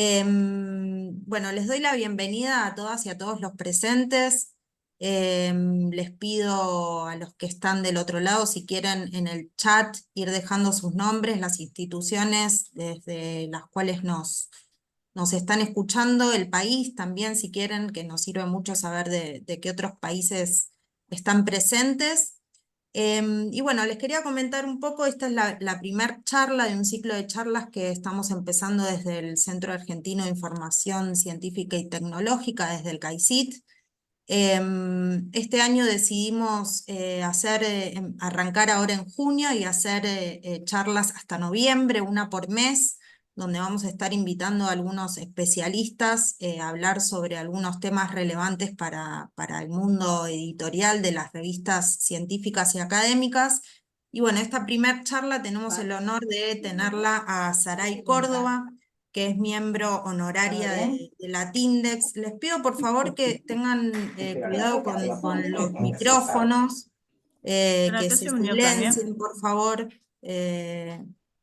Bueno, les doy la bienvenida a todas y a todos los presentes. Les pido a los que están del otro lado, si quieren en el chat ir dejando sus nombres, las instituciones desde las cuales nos están escuchando, el país también, si quieren, que nos sirve mucho saber de qué otros países están presentes. Y bueno, les quería comentar un poco, esta es la primer charla de un ciclo de charlas que estamos empezando desde el Centro Argentino de Información Científica y Tecnológica, desde el CAICIT. Este año decidimos arrancar ahora en junio y hacer charlas hasta noviembre, una por mes, donde vamos a estar invitando a algunos especialistas a hablar sobre algunos temas relevantes para el mundo editorial de las revistas científicas y académicas. Y bueno, esta primer charla tenemos el honor de tenerla a Saray Córdoba, que es miembro honoraria de la Tindex. Les pido por favor que tengan cuidado con los micrófonos, ¿Para que qué se se unió Tania? silencien por favor,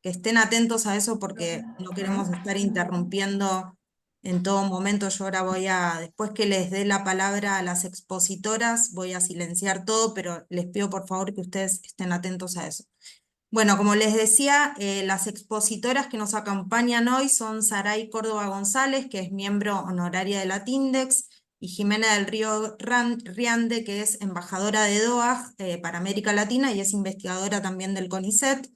que estén atentos a eso porque no queremos estar interrumpiendo en todo momento. Yo ahora después que les dé la palabra a las expositoras, voy a silenciar todo, pero les pido por favor que ustedes estén atentos a eso. Bueno, como les decía, las expositoras que nos acompañan hoy son Saray Córdoba González, que es miembro honoraria de la Tindex, y Jimena del Río Riande, que es embajadora de DOAJ para América Latina y es investigadora también del CONICET.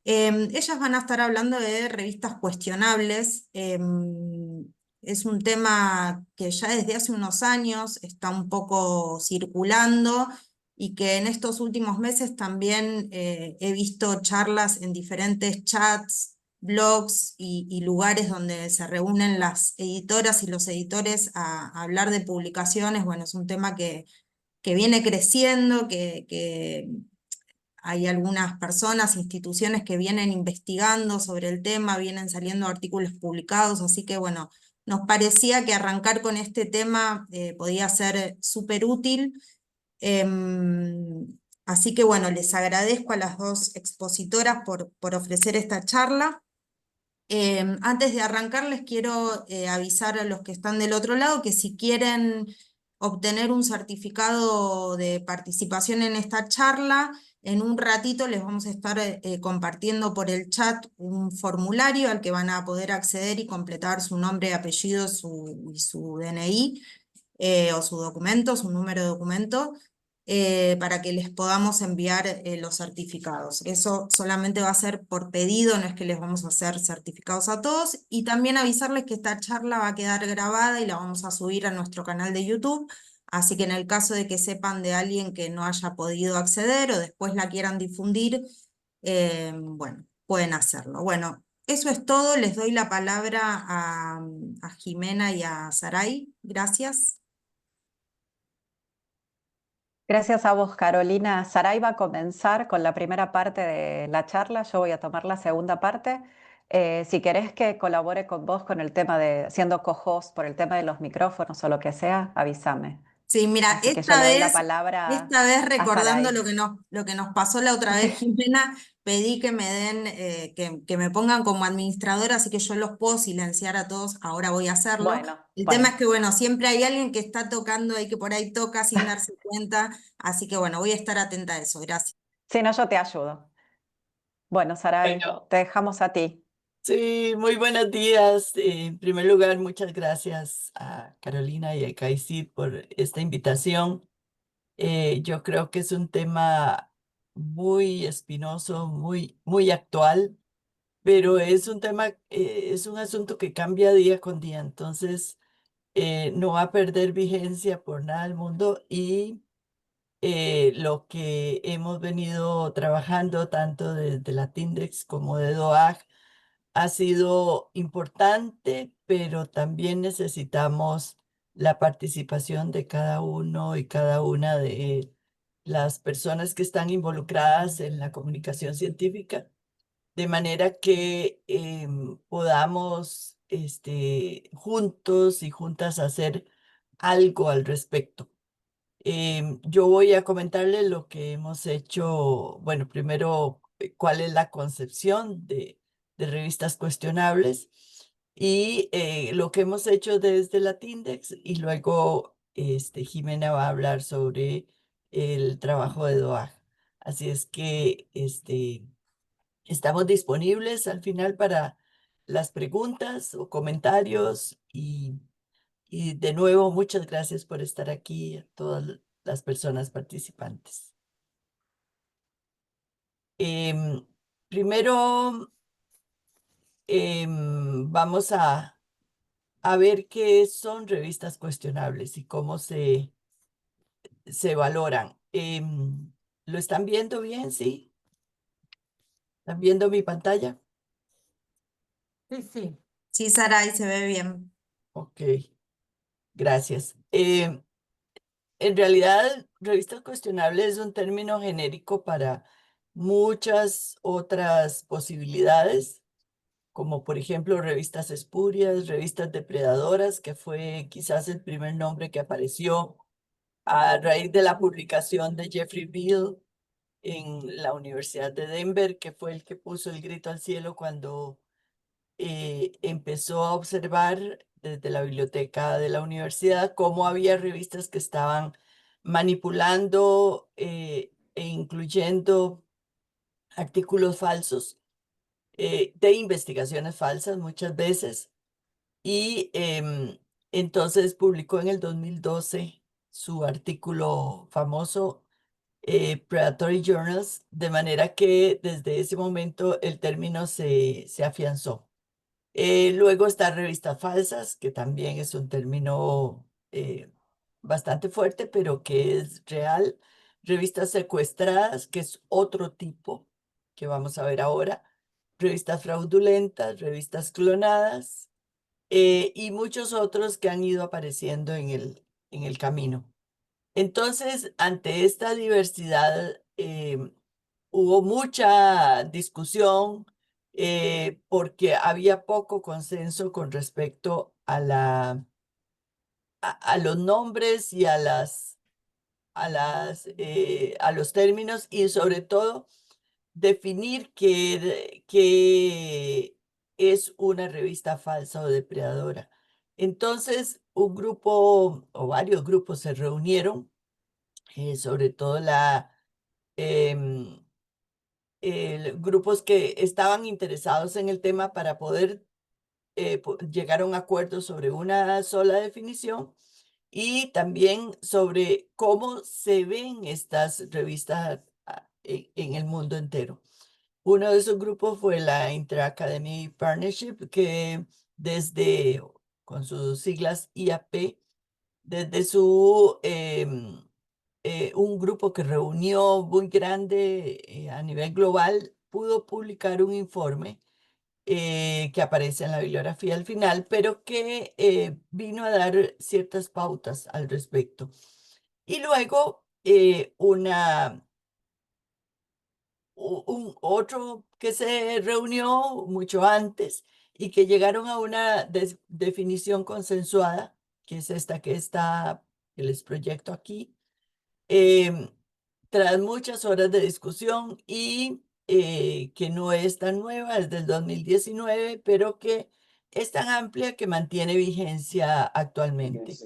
Ellas van a estar hablando de revistas cuestionables. Es un tema que ya desde hace unos años está un poco circulando y que en estos últimos meses también he visto charlas en diferentes chats, blogs y lugares donde se reúnen las editoras y los editores a hablar de publicaciones. Bueno, es un tema que viene creciendo, que hay algunas personas, instituciones que vienen investigando sobre el tema, vienen saliendo artículos publicados, así que bueno, nos parecía que arrancar con este tema podía ser súper útil. Así que bueno, les agradezco a las dos expositoras por ofrecer esta charla. Antes de arrancar, les quiero avisar a los que están del otro lado que si quieren obtener un certificado de participación en esta charla, en un ratito les vamos a estar compartiendo por el chat un formulario al que van a poder acceder y completar su nombre, apellido y su DNI o su documento, su número de documento, para que les podamos enviar los certificados. Eso solamente va a ser por pedido, no es que les vamos a hacer certificados a todos. Y también avisarles que esta charla va a quedar grabada y la vamos a subir a nuestro canal de YouTube. Así que en el caso de que sepan de alguien que no haya podido acceder o después la quieran difundir, bueno, pueden hacerlo. Bueno, eso es todo. Les doy la palabra a Jimena y a Saray. Gracias. Gracias a vos, Carolina. Saray va a comenzar con la primera parte de la charla, yo voy a tomar la segunda parte. Si querés que colabore con vos con el tema de, siendo co-host por el tema de los micrófonos o lo que sea, avísame. Sí, mira, Así que yo le doy la palabra esta vez a recordando Saray. lo que nos pasó la otra vez, Jimena, pedí que me den, que me pongan como administradora, así que yo los puedo silenciar a todos, ahora voy a hacerlo. Bueno, El tema bueno. es que, bueno, siempre hay alguien que está tocando y que por ahí toca sin darse cuenta, así que, bueno, voy a estar atenta a eso, gracias. Si no, yo te ayudo. Bueno, Saray, Bueno, te dejamos a ti. sí, muy buenos días. En primer lugar, muchas gracias a Carolina y a CAICID por esta invitación. Yo creo que es un tema muy espinoso, muy actual, pero es un tema, es un asunto que cambia día con día, entonces no va a perder vigencia por nada del mundo y lo que hemos venido trabajando tanto desde la Tindex como de DOAG ha sido importante, pero también necesitamos la participación de cada uno y cada una de las personas que están involucradas en la comunicación científica, de manera que podamos juntos y juntas hacer algo al respecto. Yo voy a comentarles lo que hemos hecho. Bueno, primero, cuál es la concepción de revistas cuestionables. Y lo que hemos hecho desde Latindex, y luego Jimena va a hablar sobre el trabajo de DOAG. Así es que estamos disponibles al final para las preguntas o comentarios y de nuevo muchas gracias por estar aquí a todas las personas participantes. Em, Primero vamos a ver qué son revistas cuestionables y cómo se valoran. ¿Lo están viendo bien? ¿Sí? ¿Están viendo mi pantalla? Sí, sí. Sí, Saray, se ve bien. Ok, gracias. En realidad, revistas cuestionables es un término genérico para muchas otras posibilidades, como por ejemplo revistas espurias, revistas depredadoras, que fue quizás el primer nombre que apareció a raíz de la publicación de Jeffrey Beall en la Universidad de Denver, que fue el que puso el grito al cielo cuando empezó a observar desde la biblioteca de la universidad cómo había revistas que estaban manipulando e incluyendo artículos falsos de investigaciones falsas muchas veces. Y entonces publicó en el 2012 su artículo famoso Predatory Journals, de manera que desde ese momento el término se afianzó. Luego está revistas falsas, que también es un término bastante fuerte, pero que es real. Revistas secuestradas, que es otro tipo que vamos a ver ahora. Revistas fraudulentas, revistas clonadas y muchos otros que han ido apareciendo en el camino. Entonces, ante esta diversidad, hubo mucha discusión porque había poco consenso con respecto a los nombres y a los términos y sobre todo definir qué es una revista falsa o depredadora. Entonces, un grupo o varios grupos se reunieron, sobre todo em, grupos que estaban interesados en el tema para poder llegar a un acuerdo sobre una sola definición y también sobre cómo se ven estas revistas en el mundo entero. Uno de esos grupos fue la Inter-Academy Partnership, que desde, con sus siglas IAP, desde un grupo que reunió muy grande a nivel global, pudo publicar un informe que aparece en la bibliografía al final, pero que vino a dar ciertas pautas al respecto. Y luego un otro que se reunió mucho antes y que llegaron a una definición consensuada, que es esta que les proyecto aquí, em, tras muchas horas de discusión y que no es tan nueva, es del 2019, pero que es tan amplia que mantiene vigencia actualmente.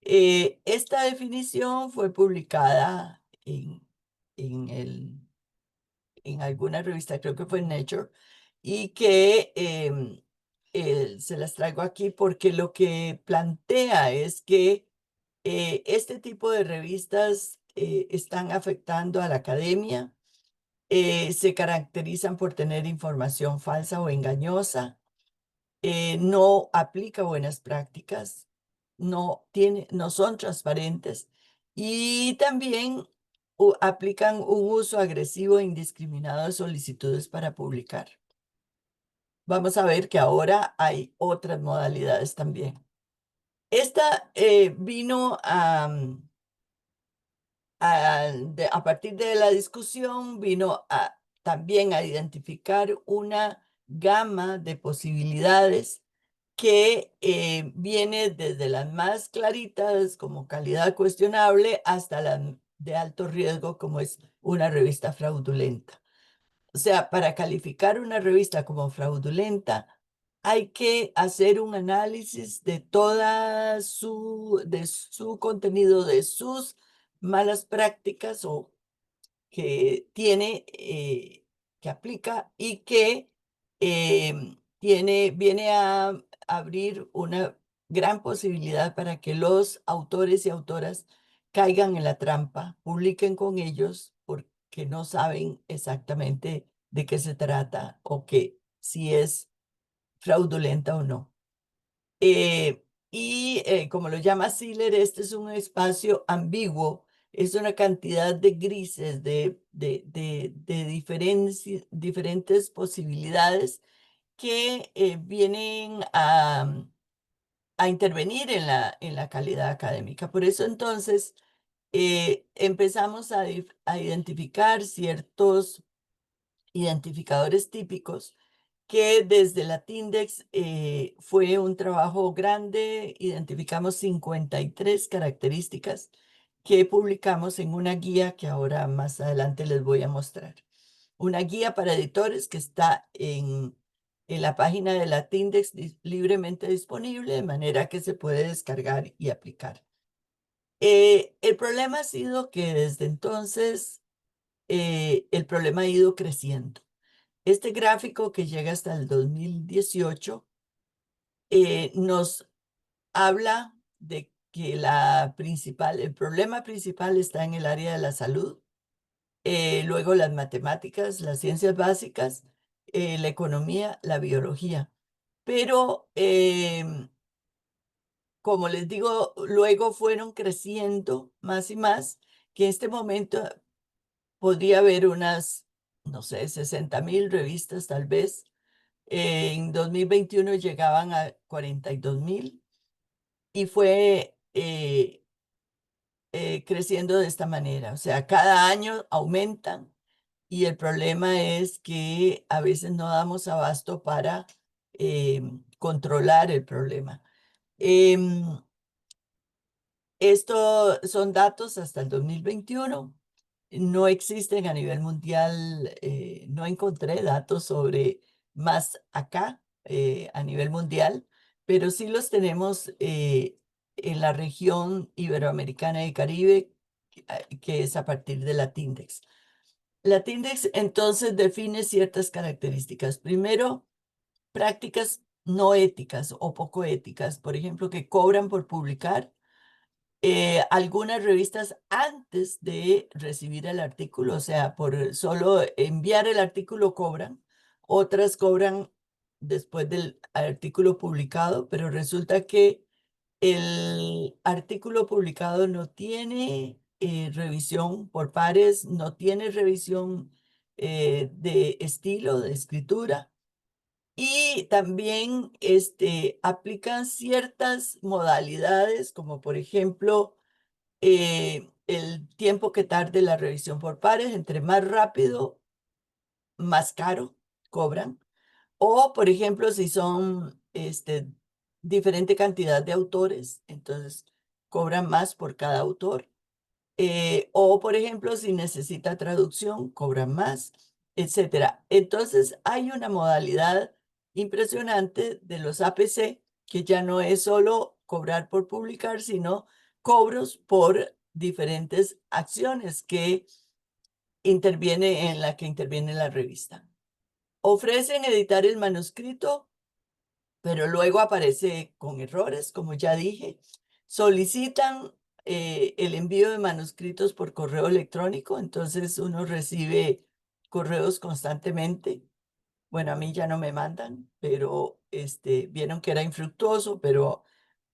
Esta definición fue publicada en alguna revista, creo que fue Nature, y que se las traigo aquí porque lo que plantea es que este tipo de revistas están afectando a la academia, se caracterizan por tener información falsa o engañosa, no aplica buenas prácticas, no son transparentes y también aplican un uso agresivo e indiscriminado de solicitudes para publicar. Vamos a ver que ahora hay otras modalidades también. Esta vino a partir de la discusión, vino también a identificar una gama de posibilidades que viene desde las más claritas como calidad cuestionable hasta las de alto riesgo como es una revista fraudulenta. O sea, para calificar una revista como fraudulenta hay que hacer un análisis de de su contenido, de sus malas prácticas o que tiene, que aplica y que viene a abrir una gran posibilidad para que los autores y autoras caigan en la trampa, publiquen con ellos porque no saben exactamente de qué se trata o que si es fraudulenta o no. Como lo llama Siller, este es un espacio ambiguo, es una cantidad de grises, de diferentes posibilidades que vienen a intervenir en en la calidad académica. Por eso entonces empezamos a identificar ciertos identificadores típicos que desde la Tindex fue un trabajo grande. Identificamos 53 características que publicamos en una guía que ahora más adelante les voy a mostrar. Una guía para editores que está en la página de la Tindex libremente disponible, de manera que se puede descargar y aplicar. El problema ha sido que desde entonces el problema ha ido creciendo. Este gráfico que llega hasta el 2018 nos habla de que el problema principal está en el área de la salud, luego las matemáticas, las ciencias básicas, la economía, la biología. Pero, como les digo, luego fueron creciendo más y más, que en este momento podría haber unas, no sé, 60.000 revistas tal vez. En 2021 llegaban a 42.000 y fue creciendo de esta manera. O sea, cada año aumentan y el problema es que a veces no damos abasto para controlar el problema. Esto son datos hasta el 2021. No existen a nivel mundial, no encontré datos sobre más acá a nivel mundial, pero sí los tenemos en la región iberoamericana y Caribe, que es a partir de la Tindex. La Tindex entonces define ciertas características. Primero, prácticas no éticas o poco éticas, por ejemplo, que cobran por publicar. Algunas revistas antes de recibir el artículo, o sea, por solo enviar el artículo cobran, otras cobran después del artículo publicado, pero resulta que el artículo publicado no tiene revisión por pares, no tiene revisión de estilo, de escritura. Y también aplican ciertas modalidades, como por ejemplo, el tiempo que tarde la revisión por pares, entre más rápido, más caro cobran. O, por ejemplo, si son diferente cantidad de autores, entonces cobran más por cada autor. O, por ejemplo, si necesita traducción, cobran más, etcétera. Entonces, hay una modalidad impresionante de los APC que ya no es solo cobrar por publicar, sino cobros por diferentes acciones en la que interviene la revista. Ofrecen editar el manuscrito, pero luego aparece con errores, como ya dije. Solicitan el envío de manuscritos por correo electrónico, entonces uno recibe correos constantemente. Bueno, a mí ya no me mandan, pero vieron que era infructuoso, pero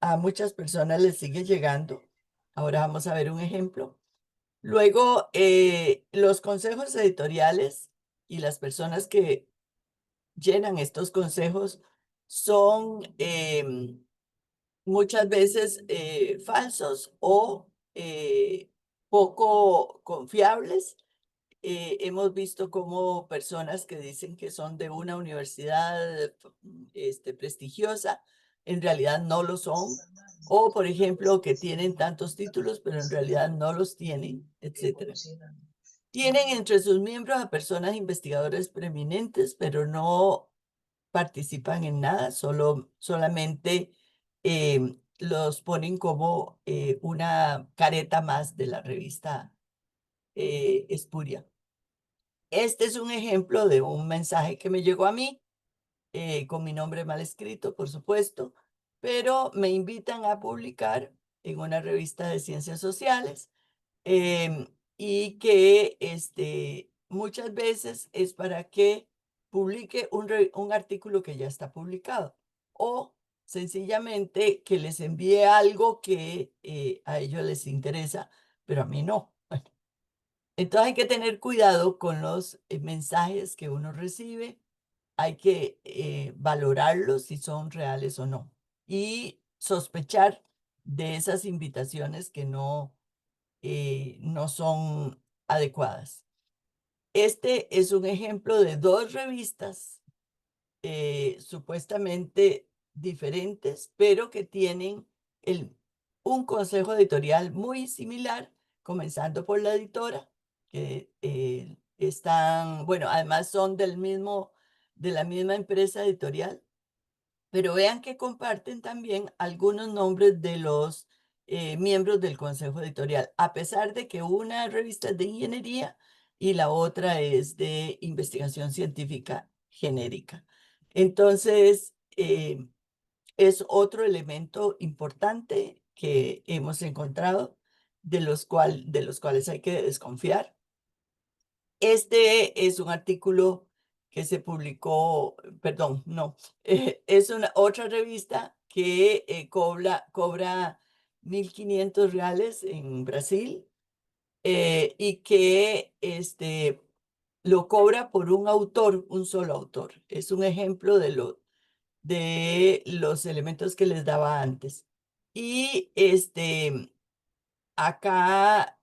a muchas personas les sigue llegando. Ahora vamos a ver un ejemplo. Luego, los consejos editoriales y las personas que llenan estos consejos son muchas veces falsos o poco confiables. Hemos visto como personas que dicen que son de una universidad prestigiosa, en realidad no lo son, o por ejemplo que tienen tantos títulos, pero en realidad no los tienen, etcétera. Tienen entre sus miembros a personas investigadoras preeminentes, pero no participan en nada, solamente los ponen como una careta más de la revista espuria. Este es un ejemplo de un mensaje que me llegó a mí, con mi nombre mal escrito, por supuesto, pero me invitan a publicar en una revista de ciencias sociales, y que muchas veces es para que publique un artículo que ya está publicado, o sencillamente que les envíe algo que a ellos les interesa, pero a mí no. Bueno, entonces hay que tener cuidado con los mensajes que uno recibe, hay que valorarlos si son reales o no, y sospechar de esas invitaciones que no son adecuadas. Este es un ejemplo de dos revistas supuestamente diferentes, pero que tienen un consejo editorial muy similar, comenzando por la editora, que están, bueno, además son de la misma empresa editorial, pero vean que comparten también algunos nombres de los miembros del consejo editorial, a pesar de que una revista es de ingeniería y la otra es de investigación científica genérica. Entonces, es otro elemento importante que hemos encontrado, de los cuales hay que desconfiar. Este es un artículo que se publicó, perdón, no, es otra revista que cobra 1.500 reales en Brasil, y que lo cobra por un autor, un solo autor. Es un ejemplo de los elementos que les daba antes. Y acá,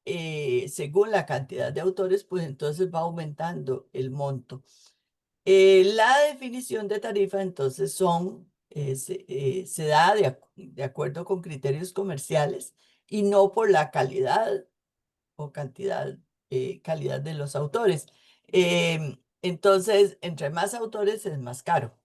según la cantidad de autores, pues entonces va aumentando el monto. La definición de tarifa entonces se da de acuerdo con criterios comerciales y no por la calidad o calidad de los autores. Entonces, entre más autores es más caro.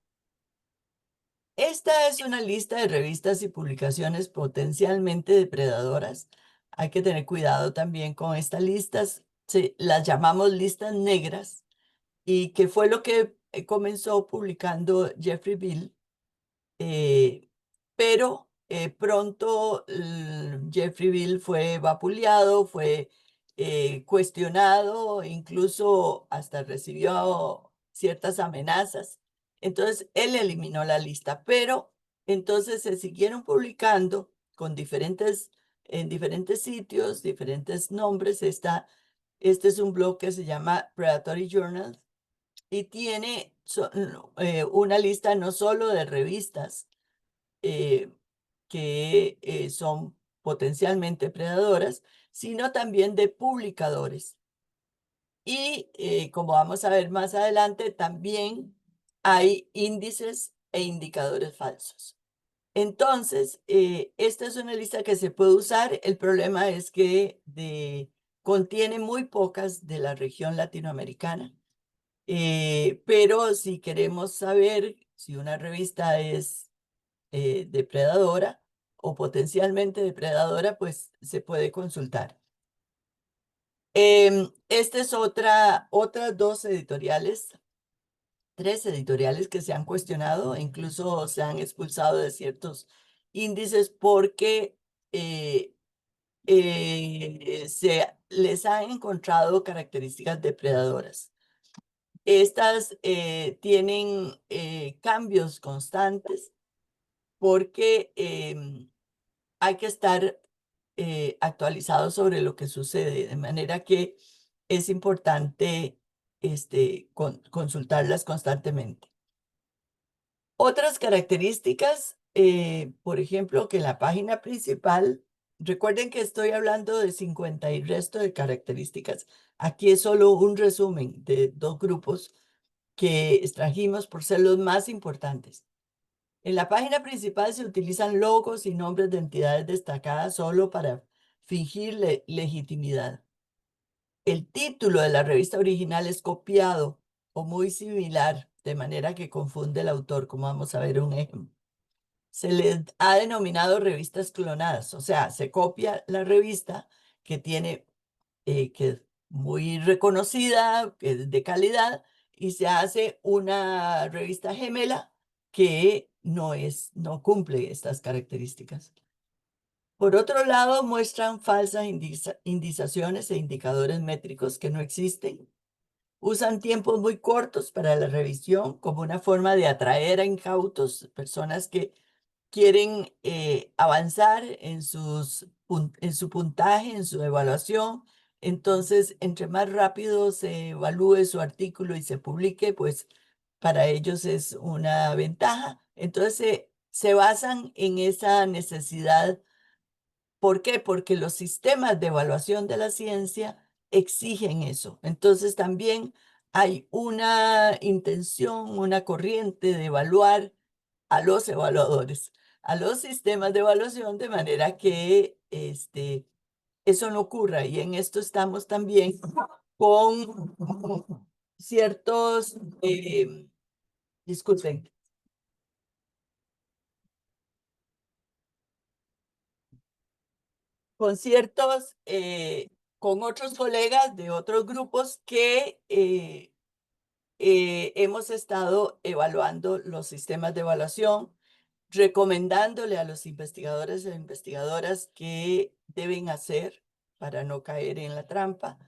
Esta es una lista de revistas y publicaciones potencialmente depredadoras. Hay que tener cuidado también con estas listas. Las llamamos listas negras, y que fue lo que comenzó publicando Jeffrey Bill, eh, pero pronto Jeffrey Bill fue vapuleado, fue cuestionado, incluso hasta recibió ciertas amenazas. Entonces él eliminó la lista, pero entonces se siguieron publicando en diferentes sitios, diferentes nombres. Este es un blog que se llama Predatory Journal y tiene una lista no solo de revistas eh, que son potencialmente predadoras, sino también de publicadores. Y como vamos a ver más adelante, también hay índices e indicadores falsos. Entonces, esta es una lista que se puede usar. El problema es que contiene muy pocas de la región latinoamericana. Pero si queremos saber si una revista es depredadora o potencialmente depredadora, pues se puede consultar. Esta es otras dos editoriales, tres editoriales que se han cuestionado, incluso se han expulsado de ciertos índices porque se les han encontrado características depredadoras. Estas tienen cambios constantes porque hay que estar actualizados sobre lo que sucede, de manera que es importante consultarlas constantemente. Otras características, por ejemplo, que la página principal, recuerden que estoy hablando de 50 y resto de características. Aquí es solo un resumen de dos grupos que extrajimos por ser los más importantes. En la página principal se utilizan logos y nombres de entidades destacadas solo para fingir legitimidad. El título de la revista original es copiado o muy similar de manera que confunde al autor, como vamos a ver un ejemplo. Se les ha denominado revistas clonadas, o sea, se copia la revista que tiene, que es muy reconocida, que es de calidad, y se hace una revista gemela que no cumple estas características. Por otro lado, muestran falsas indicaciones e indicadores métricos que no existen. Usan tiempos muy cortos para la revisión como una forma de atraer a incautos, personas que quieren avanzar en en su puntaje, en su evaluación. Entonces, entre más rápido se evalúe su artículo y se publique, pues para ellos es una ventaja. Entonces, se basan en esa necesidad. ¿Por qué? Porque los sistemas de evaluación de la ciencia exigen eso. Entonces también hay una intención, una corriente de evaluar a los evaluadores, a los sistemas de evaluación, de manera que eso no ocurra. Y en esto estamos también con ciertos, disculpen, con ciertos, con otros colegas de otros grupos que hemos estado evaluando los sistemas de evaluación, recomendándole a los investigadores e investigadoras qué deben hacer para no caer en la trampa,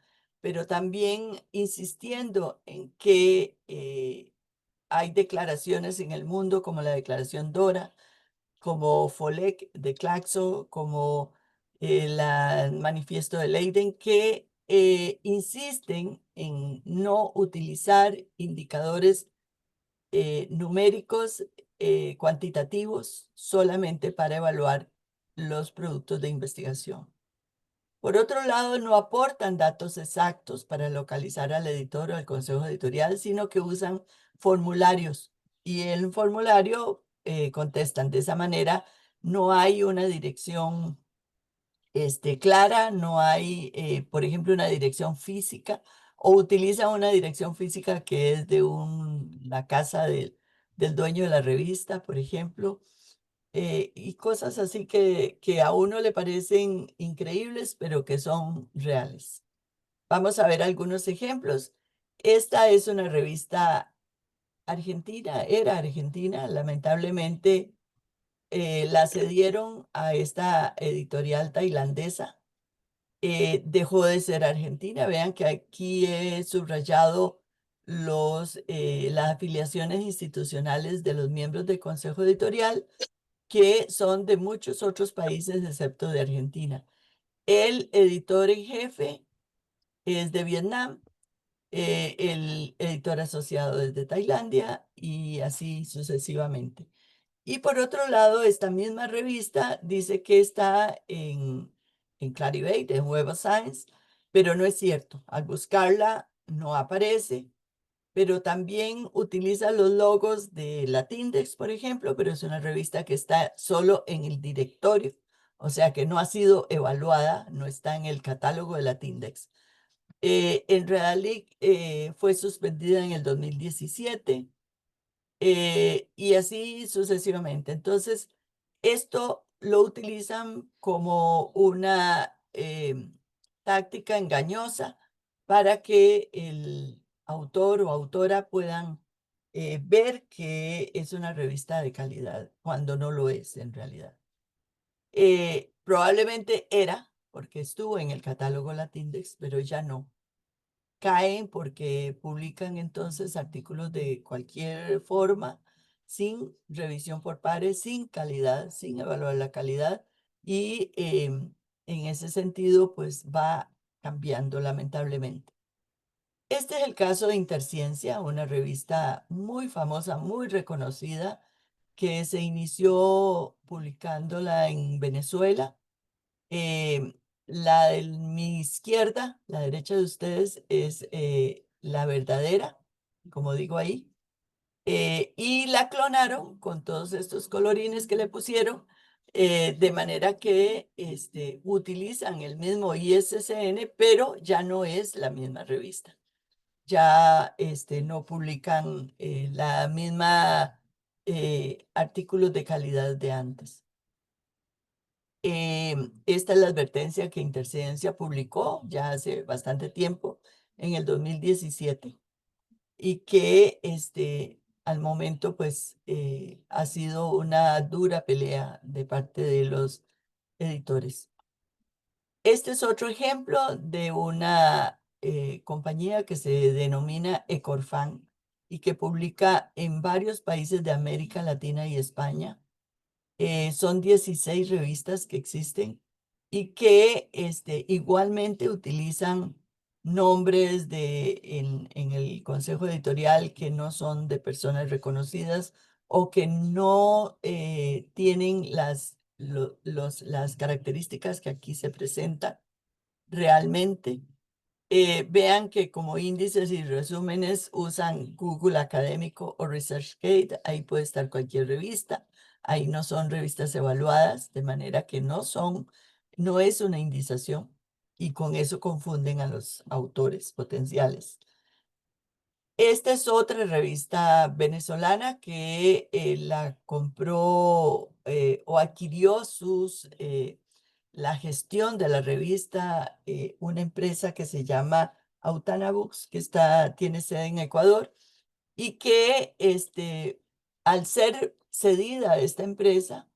pero también insistiendo en que hay declaraciones en el mundo como la Declaración Dora, como FOLEC de Claxo, como el Manifiesto de Leiden, que insisten en no utilizar indicadores numéricos cuantitativos solamente para evaluar los productos de investigación. Por otro lado, no aportan datos exactos para localizar al editor o al consejo editorial, sino que usan formularios y en el formulario contestan. De esa manera, no hay una dirección clara, no hay, por ejemplo, una dirección física o utilizan una dirección física que es de la casa del dueño de la revista, por ejemplo, y cosas así que a uno le parecen increíbles, pero que son reales. Vamos a ver algunos ejemplos. Esta es una revista argentina, era argentina, lamentablemente la cedieron a esta editorial tailandesa. Dejó de ser argentina. Vean que aquí he subrayado las afiliaciones institucionales de los miembros del consejo editorial, que son de muchos otros países excepto de Argentina. El editor en jefe es de Vietnam, el editor asociado es de Tailandia y así sucesivamente. Y por otro lado, esta misma revista dice que está en Clarivate, en Web of Science, pero no es cierto. Al buscarla no aparece, pero también utiliza los logos de Latindex, por ejemplo, pero es una revista que está solo en el directorio, o sea que no ha sido evaluada, no está en el catálogo de Latindex. En Realic fue suspendida en el 2017 y así sucesivamente. Entonces, esto lo utilizan como una táctica engañosa para que el autor o autora puedan ver que es una revista de calidad, cuando no lo es en realidad. Probablemente era, porque estuvo en el catálogo Latindex, pero ya no. Caen porque publican entonces artículos de cualquier forma, sin revisión por pares, sin calidad, sin evaluar la calidad, y en ese sentido pues va cambiando lamentablemente. Este es el caso de Interciencia, una revista muy famosa, muy reconocida, que se inició publicándola en Venezuela. La de mi izquierda, la derecha de ustedes, es la verdadera, como digo ahí. Y la clonaron con todos estos colorines que le pusieron, de manera que utilizan el mismo ISSN, pero ya no es la misma revista. ya no publican la misma artículos de calidad de antes. Esta es la advertencia que Interciencia publicó ya hace bastante tiempo, en el 2017, y que al momento pues ha sido una dura pelea de parte de los editores. Este es otro ejemplo de una compañía que se denomina Ecorfan y que publica en varios países de América Latina y España. Son 16 revistas que existen y que igualmente utilizan nombres en el consejo editorial que no son de personas reconocidas o que no tienen las características que aquí se presentan realmente. Vean que como índices y resúmenes usan Google Académico o ResearchGate, ahí puede estar cualquier revista, ahí no son revistas evaluadas, de manera que no es una indización y con eso confunden a los autores potenciales. Esta es otra revista venezolana que la compró o adquirió la gestión de la revista, una empresa que se llama Autana Books, que tiene sede en Ecuador, y que al ser cedida a esta empresa,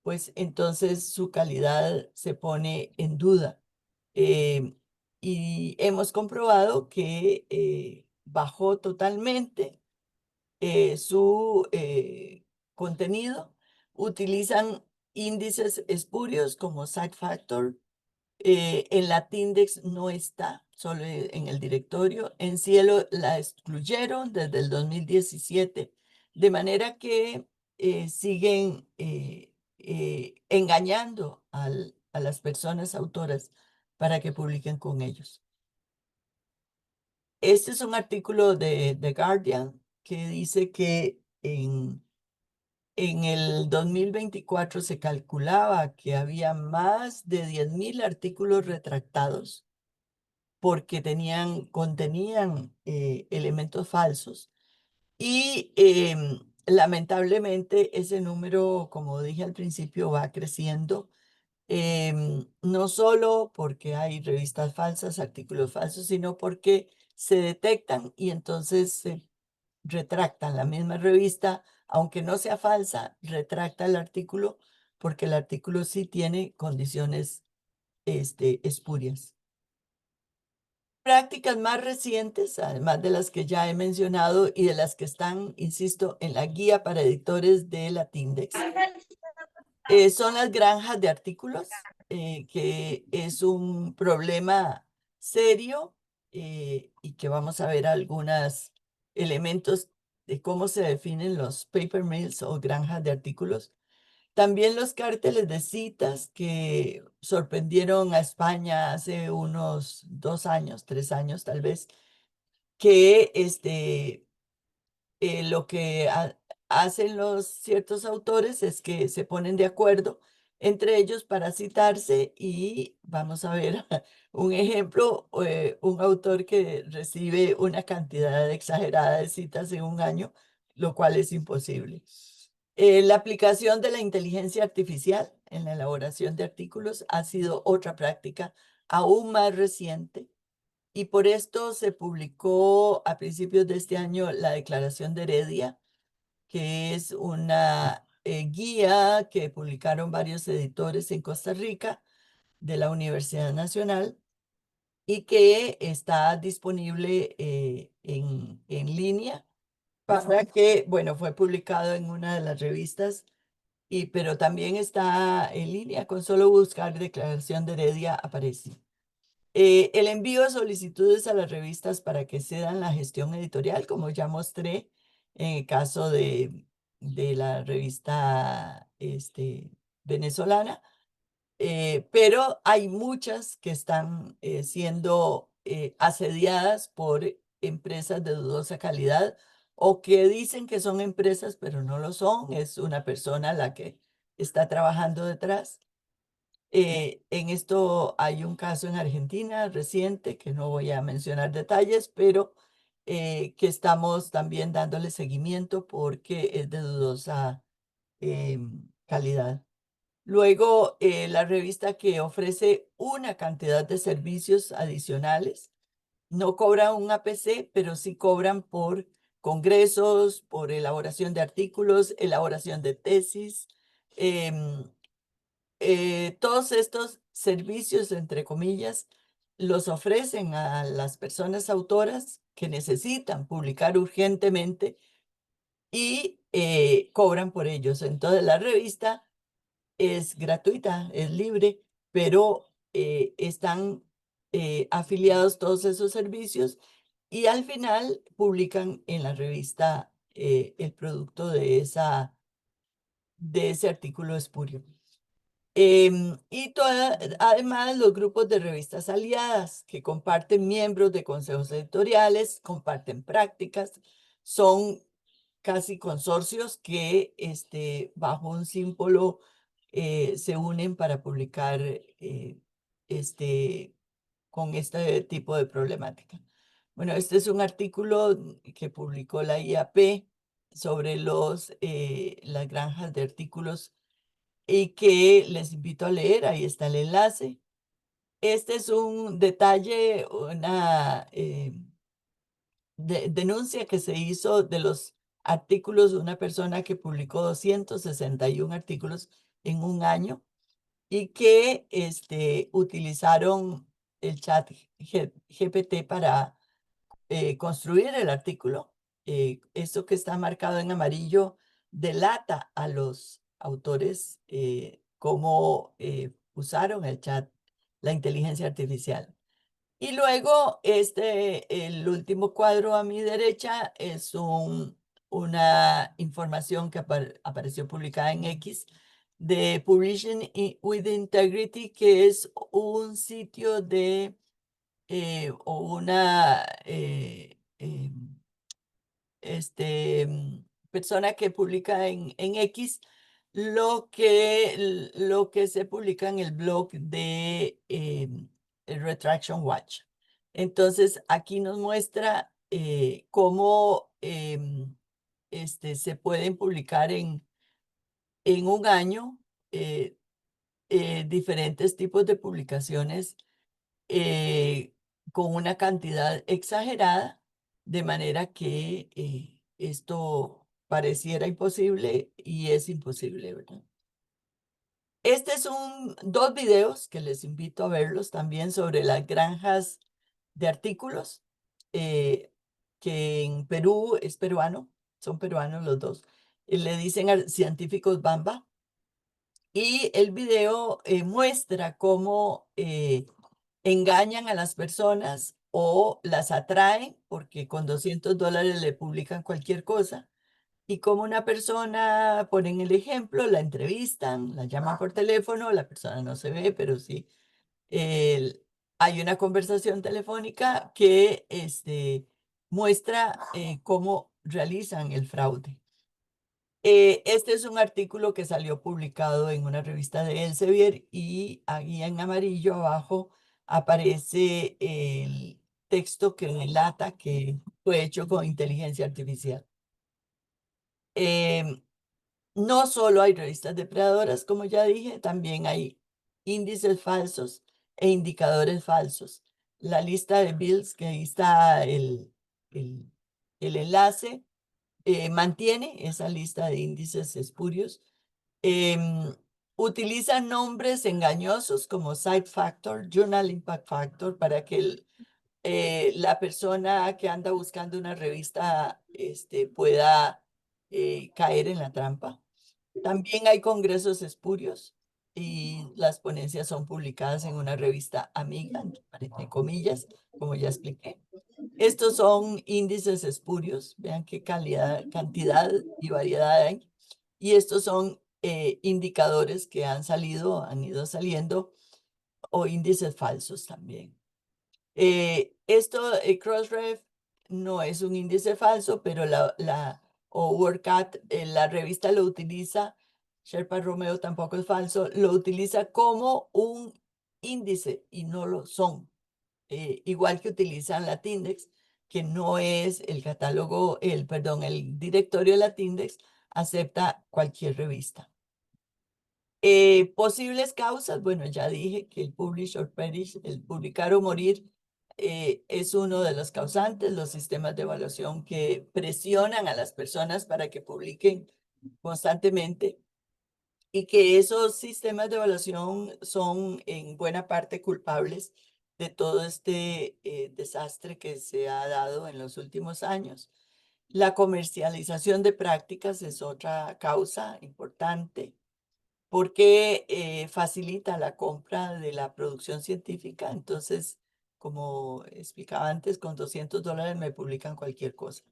pues entonces su calidad se pone en duda. Eh, y hemos comprobado que bajó totalmente su contenido. Utilizan índices espurios como Site Factor. En la Tindex no está, solo en el directorio. En Cielo la excluyeron desde el 2017, de manera que siguen engañando a las personas autoras para que publiquen con ellos. Este es un artículo de The Guardian que dice que en el 2024 se calculaba que había más de 10.000 artículos retractados porque contenían elementos falsos. Y lamentablemente ese número, como dije al principio, va creciendo. No solo porque hay revistas falsas, artículos falsos, sino porque se detectan y entonces se retractan. La misma revista, aunque no sea falsa, retracta el artículo porque el artículo sí tiene condiciones espurias. Prácticas más recientes, además de las que ya he mencionado y de las que están, insisto, en la guía para editores de la Tindex, son las granjas de artículos, que es un problema serio y que vamos a ver algunos elementos de cómo se definen los paper mills o granjas de artículos. También los cárteles de citas que sorprendieron a España hace unos 2 años, 3 años tal vez, que lo que hacen los ciertos autores es que se ponen de acuerdo entre ellos para citarse y vamos a ver un ejemplo, un autor que recibe una cantidad exagerada de citas en un año, lo cual es imposible. La aplicación de la inteligencia artificial en la elaboración de artículos ha sido otra práctica aún más reciente y por esto se publicó a principios de este año la Declaración de Heredia, que es una guía que publicaron varios editores en Costa Rica de la Universidad Nacional y que está disponible en línea para que, bueno, fue publicado en una de las revistas, pero también está en línea, con solo buscar Declaración de Heredia aparece. El envío de solicitudes a las revistas para que cedan la gestión editorial, como ya mostré en el caso de la revista venezolana, pero hay muchas que están siendo asediadas por empresas de dudosa calidad o que dicen que son empresas, pero no lo son, es una persona la que está trabajando detrás. En esto hay un caso en Argentina reciente, que no voy a mencionar detalles, pero que estamos también dándole seguimiento porque es de dudosa calidad. Luego, la revista que ofrece una cantidad de servicios adicionales. No cobran un APC, pero sí cobran por congresos, por elaboración de artículos, elaboración de tesis. em, Todos estos servicios, entre comillas, los ofrecen a las personas autoras que necesitan publicar urgentemente y cobran por ellos. Entonces, la revista es gratuita, es libre, pero están afiliados todos esos servicios y al final publican en la revista el producto de ese artículo espurio. Además, los grupos de revistas aliadas que comparten miembros de consejos editoriales, comparten prácticas, son casi consorcios que bajo un símbolo se unen para publicar con este tipo de problemática. Bueno, este es un artículo que publicó la IAP sobre las granjas de artículos y que les invito a leer. Ahí está el enlace. Este es un detalle, una denuncia que se hizo de los artículos de una persona que publicó 261 artículos en un año y que utilizaron el chat GPT para construir el artículo. Esto que está marcado en amarillo delata a los autores cómo usaron el chat, la inteligencia artificial. Y luego, el último cuadro a mi derecha es una información que apareció publicada en X de Publishing with Integrity, que es un sitio o una persona que publica en X lo que se publica en el blog de el Retraction Watch. Entonces, aquí nos muestra cómo se pueden publicar en un año diferentes tipos de publicaciones eh, con una cantidad exagerada, de manera que esto pareciera imposible y es imposible, ¿verdad? Este es dos videos que les invito a verlos también sobre las granjas de artículos, que en Perú es peruano, son peruanos los dos. Le dicen a científicos Bamba. Y el video muestra cómo engañan a las personas o las atraen, porque con $200 le publican cualquier cosa, y como una persona, ponen el ejemplo, la entrevistan, la llaman por teléfono, la persona no se ve, pero sí hay una conversación telefónica que muestra cómo realizan el fraude. Este es un artículo que salió publicado en una revista de Elsevier y ahí en amarillo abajo aparece el texto que relata que fue hecho con inteligencia artificial. No solo hay revistas depredadoras, como ya dije, también hay índices falsos e indicadores falsos. La lista de Bills, que ahí está el enlace, mantiene esa lista de índices espurios. Utiliza nombres engañosos como Site Factor, Journal Impact Factor, para que la persona que anda buscando una revista pueda caer en la trampa. También hay congresos espurios y las ponencias son publicadas en una revista amiga, entre comillas, como ya expliqué. Estos son índices espurios, vean qué calidad, cantidad y variedad hay. Y estos son indicadores que han ido saliendo, o índices falsos también. Crossref no es un índice falso, pero o WordCat, la revista lo utiliza, Sherpa Romeo tampoco es falso, lo utiliza como un índice y no lo son. Igual que utilizan Latindex, que no es el catálogo, el directorio de Latindex acepta cualquier revista. Posibles causas, bueno, ya dije que el publish or perish, el publicar o morir, es uno de los causantes, los sistemas de evaluación que presionan a las personas para que publiquen constantemente y que esos sistemas de evaluación son en buena parte culpables de todo este desastre que se ha dado en los últimos años. La comercialización de prácticas es otra causa importante porque facilita la compra de la producción científica. Entonces, como explicaba antes, con $200 me publican cualquier cosa.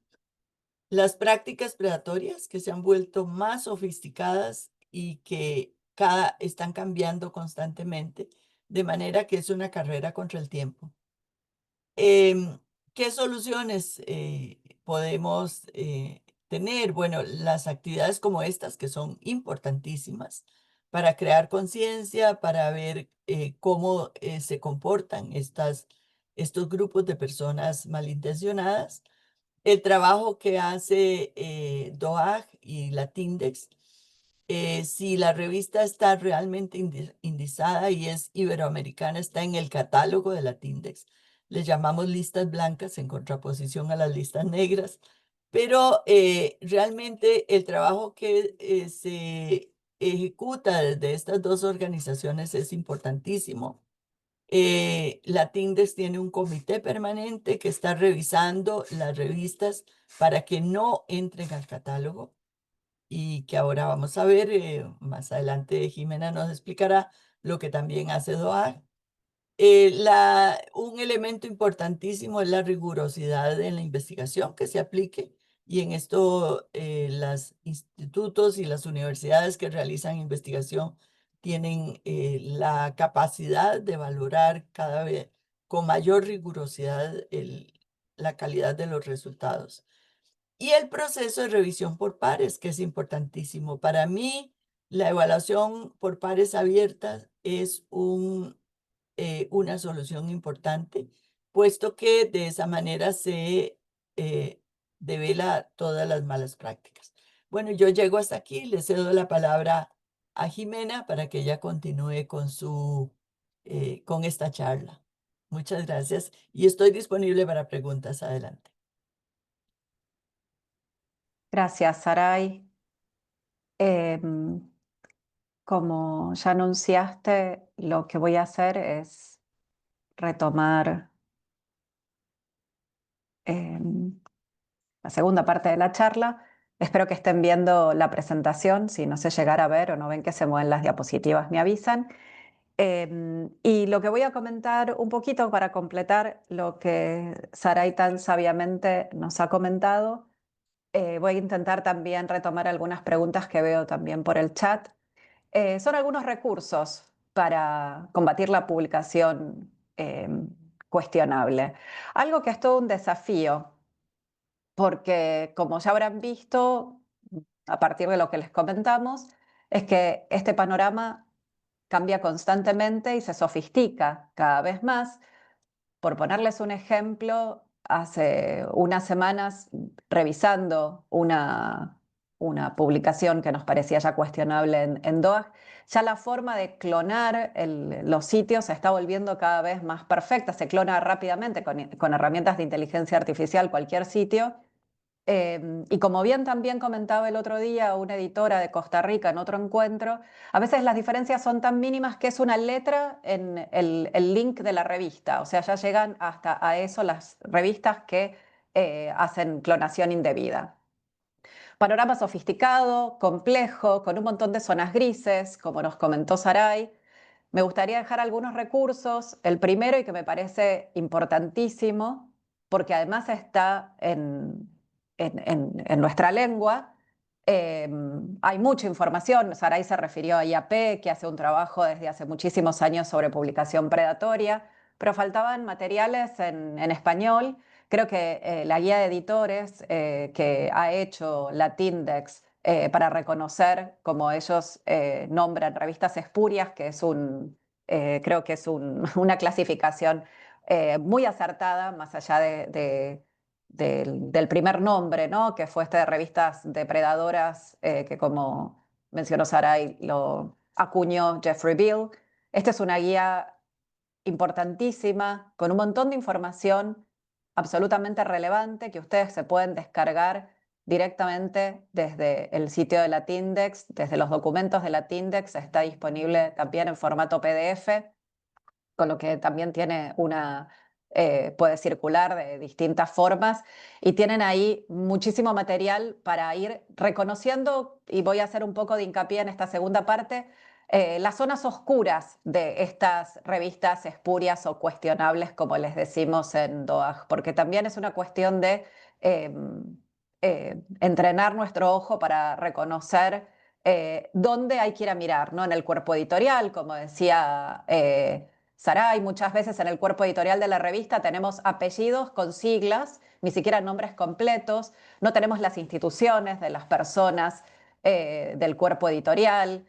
Las prácticas predatorias que se han vuelto más sofisticadas y que están cambiando constantemente, de manera que es una carrera contra el tiempo. ¿Qué soluciones podemos tener? Bueno, las actividades como estas, que son importantísimas para crear conciencia, para ver cómo se comportan estos grupos de personas malintencionadas. El trabajo que hace DOAG y Latindex, si la revista está realmente indizada y es iberoamericana, está en el catálogo de Latindex. Le llamamos listas blancas en contraposición a las listas negras, pero realmente el trabajo que se ejecuta desde estas dos organizaciones es importantísimo. Latindex tiene un comité permanente que está revisando las revistas para que no entren al catálogo y que ahora vamos a ver, más adelante Jimena nos explicará lo que también hace DOAG. Un elemento importantísimo es la rigurosidad en la investigación que se aplique y en esto los institutos y las universidades que realizan investigación tienen la capacidad de valorar cada vez con mayor rigurosidad la calidad de los resultados. Y el proceso de revisión por pares, que es importantísimo. Para mí, la evaluación por pares abiertas es una solución importante, puesto que de esa manera se devela todas las malas prácticas. Bueno, yo llego hasta aquí, le cedo la palabra a Jimena para que ella continúe con esta charla. Muchas gracias y estoy disponible para preguntas. Adelante. Gracias, Saray. Em, Como ya anunciaste, lo que voy a hacer es retomar la segunda parte de la charla. Espero que estén viendo la presentación. Si no se llegara a ver o no ven que se mueven las diapositivas, me avisan. Y lo que voy a comentar un poquito para completar lo que Saray tan sabiamente nos ha comentado, voy a intentar también retomar algunas preguntas que veo también por el chat. Son algunos recursos para combatir la publicación cuestionable. Algo que es todo un desafío, porque como ya habrán visto, a partir de lo que les comentamos, es que este panorama cambia constantemente y se sofistica cada vez más. Por ponerles un ejemplo, hace unas semanas, revisando una publicación que nos parecía ya cuestionable en DOAG, ya la forma de clonar los sitios se está volviendo cada vez más perfecta. Se clona rápidamente con herramientas de inteligencia artificial cualquier sitio. Y como bien también comentaba el otro día una editora de Costa Rica en otro encuentro, a veces las diferencias son tan mínimas que es una letra en el link de la revista. O sea, ya llegan hasta a eso las revistas que hacen clonación indebida. Panorama sofisticado, complejo, con un montón de zonas grises, como nos comentó Saray. Me gustaría dejar algunos recursos. El primero, y que me parece importantísimo, porque además está en nuestra lengua, hay mucha información. Saray se refirió a IAP, que hace un trabajo desde hace muchísimos años sobre publicación predatoria, pero faltaban materiales en español. Creo que la guía de editores que ha hecho Latindex para reconocer, como ellos nombran, revistas espurias, que es creo que es una clasificación muy acertada, más allá del primer nombre, ¿no? Que fue este de revistas depredadoras que, como mencionó Saray, lo acuñó Jeffrey Beall. Esta es una guía importantísima, con un montón de información absolutamente relevante que ustedes se pueden descargar directamente desde el sitio de Latindex, desde los documentos de Latindex. Está disponible también en formato PDF, con lo que también tiene puede circular de distintas formas, y tienen ahí muchísimo material para ir reconociendo, y voy a hacer un poco de hincapié en esta segunda parte, las zonas oscuras de estas revistas espurias o cuestionables, como les decimos en DOAJ, porque también es una cuestión de eh, entrenar nuestro ojo para reconocer dónde hay que ir a mirar, ¿no? En el cuerpo editorial, como decía Saray, muchas veces en el cuerpo editorial de la revista tenemos apellidos con siglas, ni siquiera nombres completos, no tenemos las instituciones de las personas del cuerpo editorial.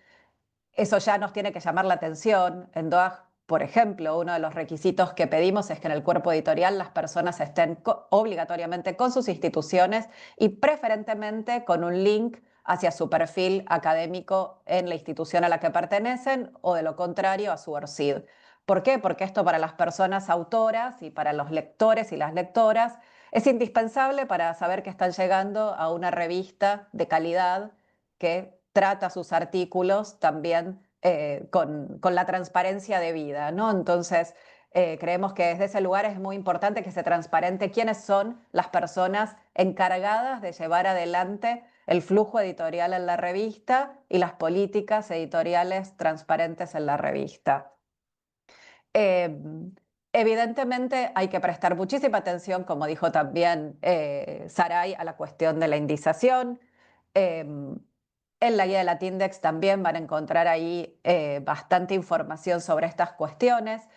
Eso ya nos tiene que llamar la atención. En DOAJ, por ejemplo, uno de los requisitos que pedimos es que en el cuerpo editorial las personas estén obligatoriamente con sus instituciones y preferentemente con un link hacia su perfil académico en la institución a la que pertenecen, o de lo contrario a su ORCID. ¿Por qué? Porque esto para las personas autoras y para los lectores y las lectoras es indispensable para saber que están llegando a una revista de calidad que trata sus artículos también con la transparencia debida, ¿no? Entonces, creemos que desde ese lugar es muy importante que se transparente quiénes son las personas encargadas de llevar adelante el flujo editorial en la revista y las políticas editoriales transparentes en la revista. Evidentemente hay que prestar muchísima atención, como dijo también Saray, a la cuestión de la indización. En la guía de Latindex también van a encontrar ahí bastante información sobre estas cuestiones.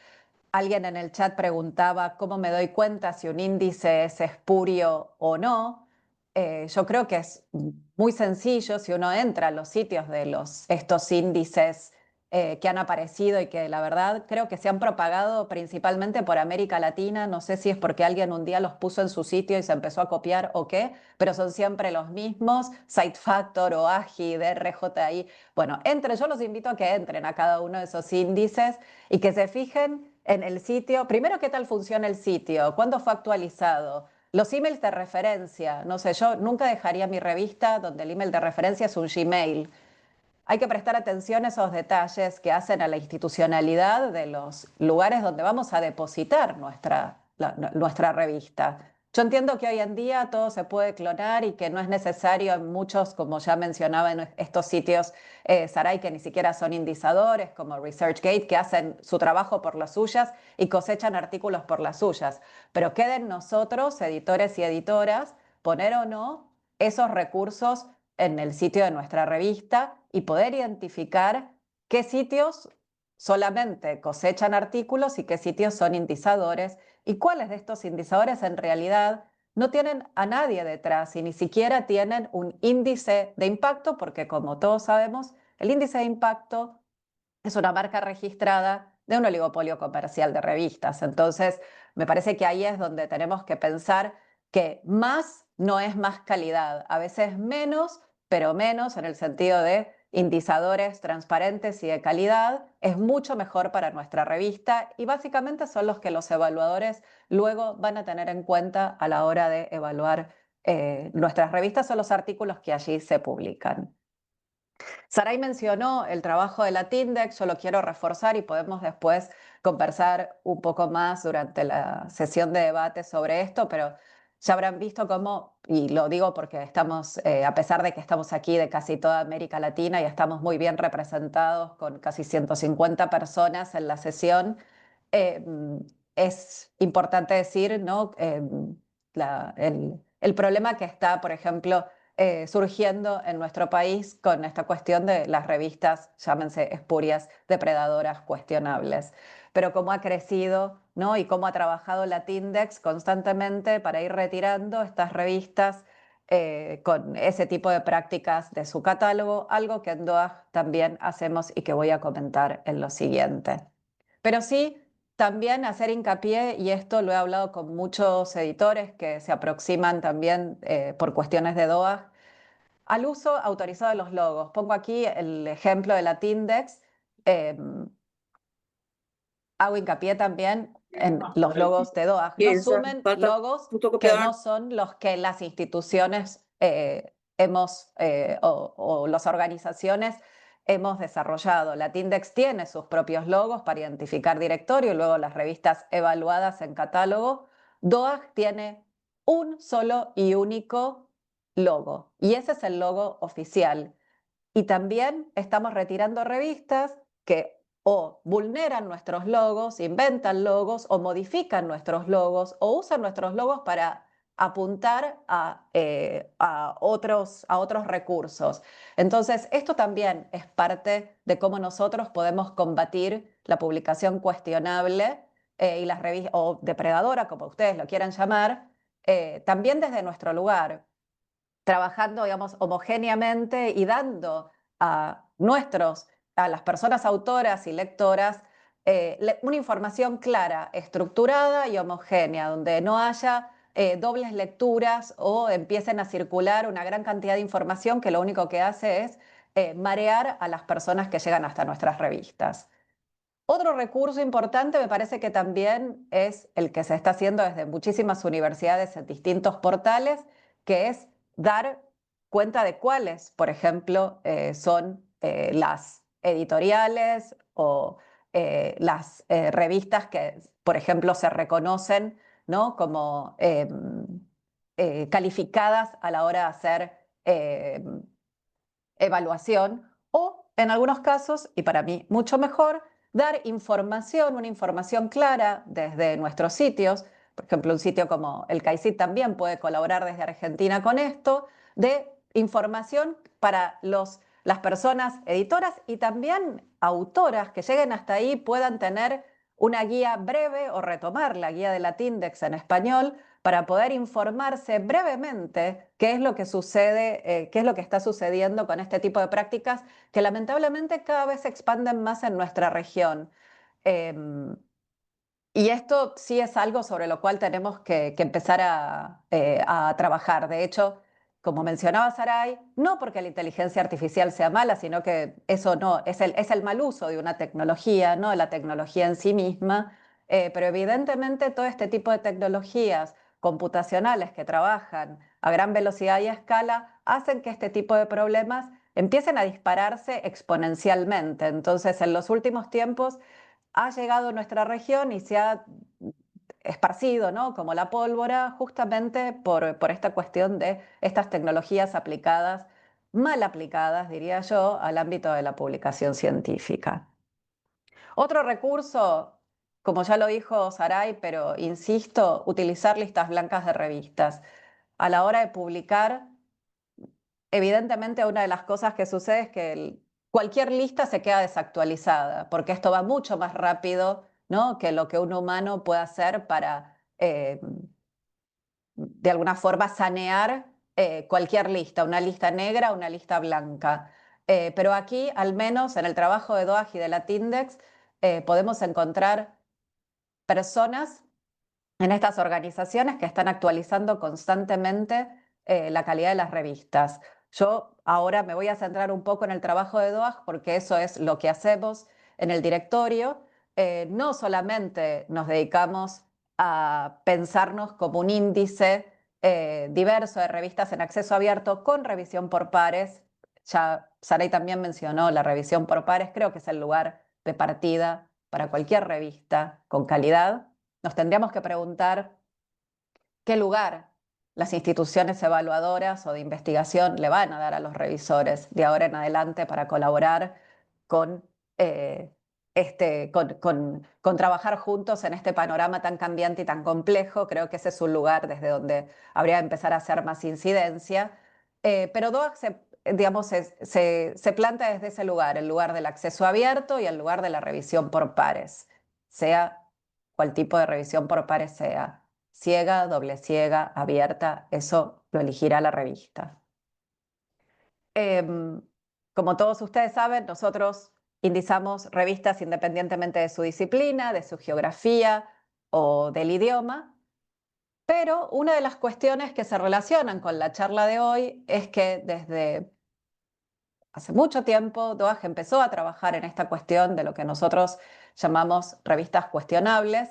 Alguien en el chat preguntaba cómo me doy cuenta si un índice es espurio o no. Yo creo que es muy sencillo si uno entra a los sitios de estos índices que han aparecido y que la verdad creo que se han propagado principalmente por América Latina. No sé si es porque alguien un día los puso en su sitio y se empezó a copiar o qué, pero son siempre los mismos: SiteFactor, OAGI, DRJI. Bueno, yo los invito a que entren a cada uno de esos índices y que se fijen en el sitio. Primero, ¿qué tal funciona el sitio? ¿Cuándo fue actualizado? Los emails de referencia. No sé, yo nunca dejaría mi revista donde el email de referencia es un Gmail. Hay que prestar atención a esos detalles que hacen a la institucionalidad de los lugares donde vamos a depositar nuestra revista. Yo entiendo que hoy en día todo se puede clonar y que no es necesario en muchos, como ya mencionaba, en estos sitios, Saray, que ni siquiera son indizadores, como ResearchGate, que hacen su trabajo por las suyas y cosechan artículos por las suyas. Pero queden nosotros, editores y editoras, poner o no esos recursos en el sitio de nuestra revista y poder identificar qué sitios solamente cosechan artículos y qué sitios son indizadores, y cuáles de estos indizadores en realidad no tienen a nadie detrás y ni siquiera tienen un índice de impacto, porque como todos sabemos, el índice de impacto es una marca registrada de un oligopolio comercial de revistas. Entonces, me parece que ahí es donde tenemos que pensar que más no es más calidad, a veces menos, pero menos en el sentido de indizadores transparentes y de calidad es mucho mejor para nuestra revista, y básicamente son los que los evaluadores luego van a tener en cuenta a la hora de evaluar nuestras revistas o los artículos que allí se publican. Saray mencionó el trabajo de Latindex, yo lo quiero reforzar y podemos después conversar un poco más durante la sesión de debate sobre esto, pero ya habrán visto cómo, y lo digo porque estamos, a pesar de que estamos aquí de casi toda América Latina y estamos muy bien representados con casi 150 personas en la sesión, eh, es importante decir, ¿no? El problema que está, por ejemplo, surgiendo en nuestro país con esta cuestión de las revistas, llámense espurias, depredadoras, cuestionables. Pero cómo ha crecido, ¿no? Y cómo ha trabajado Latindex constantemente para ir retirando estas revistas con ese tipo de prácticas de su catálogo, algo que en DOAJ también hacemos y que voy a comentar en lo siguiente. Pero sí, también hacer hincapié, y esto lo he hablado con muchos editores que se aproximan también por cuestiones de DOAG, al uso autorizado de los logos. Pongo aquí el ejemplo de la Tindex. Hago hincapié también en los logos de DOAG. No sumen logos que no son los que las instituciones o las organizaciones hemos desarrollado. La Tindex tiene sus propios logos para identificar directorio y luego las revistas evaluadas en catálogo. DOAG tiene un solo y único logo y ese es el logo oficial. Y también estamos retirando revistas que o vulneran nuestros logos, inventan logos o modifican nuestros logos o usan nuestros logos para apuntar a otros recursos. Entonces, esto también es parte de cómo nosotros podemos combatir la publicación cuestionable y las revistas, o depredadora, como ustedes lo quieran llamar, también desde nuestro lugar, trabajando, digamos, homogéneamente y dando a las personas autoras y lectoras una información clara, estructurada y homogénea, donde no haya dobles lecturas o empiecen a circular una gran cantidad de información que lo único que hace es marear a las personas que llegan hasta nuestras revistas. Otro recurso importante me parece que también es el que se está haciendo desde muchísimas universidades en distintos portales, que es dar cuenta de cuáles, por ejemplo, son las editoriales o las revistas que, por ejemplo, se reconocen, ¿no?, como calificadas a la hora de hacer evaluación o, en algunos casos, y para mí mucho mejor, dar información, una información clara desde nuestros sitios. Por ejemplo, un sitio como el CAICID también puede colaborar desde Argentina con esto, de información para las personas editoras y también autoras que lleguen hasta ahí puedan tener una guía breve o retomar la guía de la Tindex en español para poder informarse brevemente qué es lo que sucede, qué es lo que está sucediendo con este tipo de prácticas que lamentablemente cada vez se expanden más en nuestra región. Y esto sí es algo sobre lo cual tenemos que empezar a trabajar. De hecho, como mencionaba Saray, no porque la inteligencia artificial sea mala, sino que eso no, es el mal uso de una tecnología, no de la tecnología en sí misma, pero evidentemente todo este tipo de tecnologías computacionales que trabajan a gran velocidad y escala hacen que este tipo de problemas empiecen a dispararse exponencialmente. Entonces, en los últimos tiempos ha llegado a nuestra región y se ha esparcido, ¿no?, como la pólvora, justamente por esta cuestión de estas tecnologías aplicadas, mal aplicadas, diría yo, al ámbito de la publicación científica. Otro recurso, como ya lo dijo Saray, pero insisto, utilizar listas blancas de revistas. A la hora de publicar, evidentemente una de las cosas que sucede es que cualquier lista se queda desactualizada, porque esto va mucho más rápido, ¿no?, que lo que un humano puede hacer para, de alguna forma, sanear cualquier lista, una lista negra, una lista blanca. Pero aquí, al menos en el trabajo de DOAG y de la Tindex, podemos encontrar personas en estas organizaciones que están actualizando constantemente la calidad de las revistas. Yo ahora me voy a centrar un poco en el trabajo de DOAG porque eso es lo que hacemos en el directorio. No solamente nos dedicamos a pensarnos como un índice diverso de revistas en acceso abierto con revisión por pares. Ya Saray también mencionó la revisión por pares, creo que es el lugar de partida para cualquier revista con calidad. Nos tendríamos que preguntar qué lugar las instituciones evaluadoras o de investigación le van a dar a los revisores de ahora en adelante para colaborar con, con trabajar juntos en este panorama tan cambiante y tan complejo. Creo que ese es un lugar desde donde habría que empezar a hacer más incidencia. Pero DOAG digamos, se planta desde ese lugar, el lugar del acceso abierto y el lugar de la revisión por pares, sea cual tipo de revisión por pares sea, ciega, doble ciega, abierta, eso lo elegirá la revista. Como todos ustedes saben, nosotros indizamos revistas independientemente de su disciplina, de su geografía o del idioma. Pero una de las cuestiones que se relacionan con la charla de hoy es que desde hace mucho tiempo DOAJ empezó a trabajar en esta cuestión de lo que nosotros llamamos revistas cuestionables.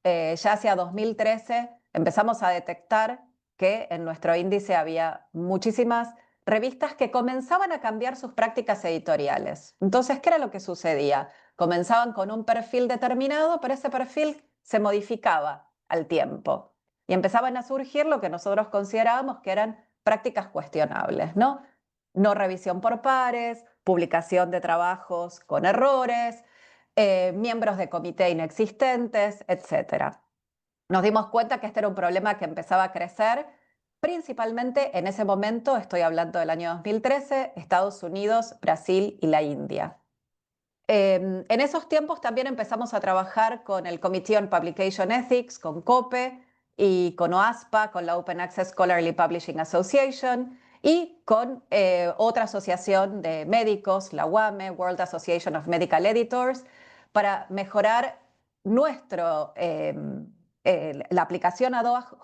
Ya hacia 2013 empezamos a detectar que en nuestro índice había muchísimas revistas que comenzaban a cambiar sus prácticas editoriales. Entonces, ¿qué era lo que sucedía? Comenzaban con un perfil determinado, pero ese perfil se modificaba al tiempo y empezaban a surgir lo que nosotros considerábamos que eran prácticas cuestionables, ¿no? No revisión por pares, publicación de trabajos con errores, miembros de comité inexistentes, etc. Nos dimos cuenta que este era un problema que empezaba a crecer, principalmente en ese momento, estoy hablando del año 2013, Estados Unidos, Brasil y la India. En esos tiempos también empezamos a trabajar con el Committee on Publication Ethics, con COPE y con OASPA, con la Open Access Scholarly Publishing Association y con otra asociación de médicos, la WAME, World Association of Medical Editors, para mejorar la aplicación a DOAJ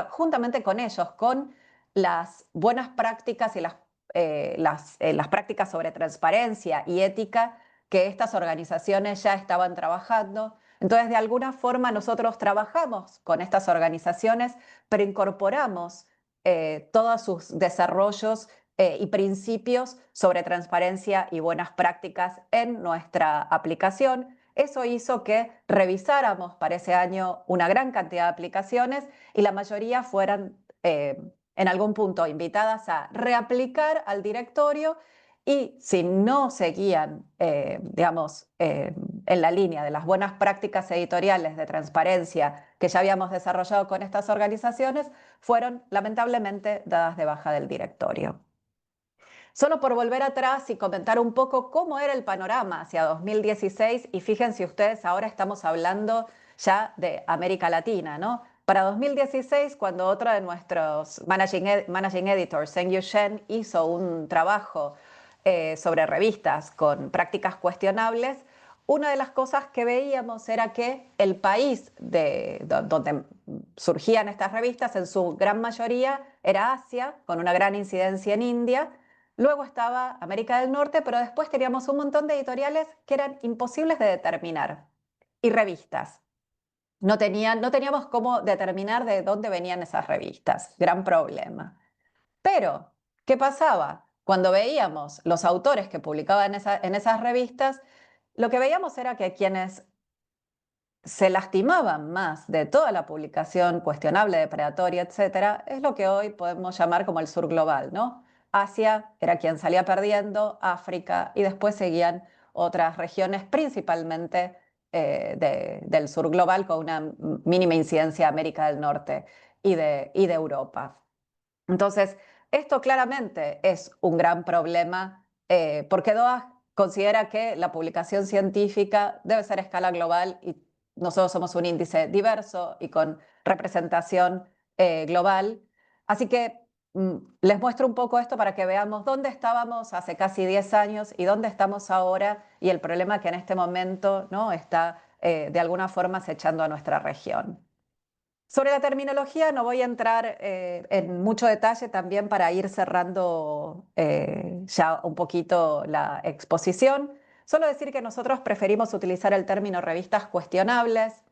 juntamente con ellos, con las buenas prácticas y las prácticas sobre transparencia y ética que estas organizaciones ya estaban trabajando. Entonces, de alguna forma, nosotros trabajamos con estas organizaciones, pero incorporamos todos sus desarrollos y principios sobre transparencia y buenas prácticas en nuestra aplicación. Eso hizo que revisáramos para ese año una gran cantidad de aplicaciones y la mayoría fueran en algún punto invitadas a reaplicar al directorio y si no seguían, en la línea de las buenas prácticas editoriales de transparencia que ya habíamos desarrollado con estas organizaciones, fueron lamentablemente dadas de baja del directorio. Solo por volver atrás y comentar un poco cómo era el panorama hacia 2016, y fíjense ustedes, ahora estamos hablando ya de América Latina, ¿no? Para 2016, cuando otro de nuestros managing editors, Zheng Shen, hizo un trabajo sobre revistas con prácticas cuestionables, una de las cosas que veíamos era que el país donde surgían estas revistas, en su gran mayoría, era Asia, con una gran incidencia en India. Luego estaba América del Norte, pero después teníamos un montón de editoriales que eran imposibles de determinar. Y revistas. No teníamos cómo determinar de dónde venían esas revistas. Gran problema. Pero, ¿qué pasaba? Cuando veíamos los autores que publicaban en esas revistas, lo que veíamos era que quienes se lastimaban más de toda la publicación cuestionable, depredatoria, etcétera, es lo que hoy podemos llamar como el sur global, ¿no? Asia era quien salía perdiendo, África, y después seguían otras regiones, principalmente del sur global, con una mínima incidencia América del Norte y de Europa. Entonces, esto claramente es un gran problema porque DOAJ considera que la publicación científica debe ser a escala global y nosotros somos un índice diverso y con representación global. Así que les muestro un poco esto para que veamos dónde estábamos hace casi 10 años y dónde estamos ahora y el problema que en este momento, ¿no?, está de alguna forma acechando a nuestra región. Sobre la terminología no voy a entrar en mucho detalle también para ir cerrando ya un poquito la exposición. Solo decir que nosotros preferimos utilizar el término revistas cuestionables.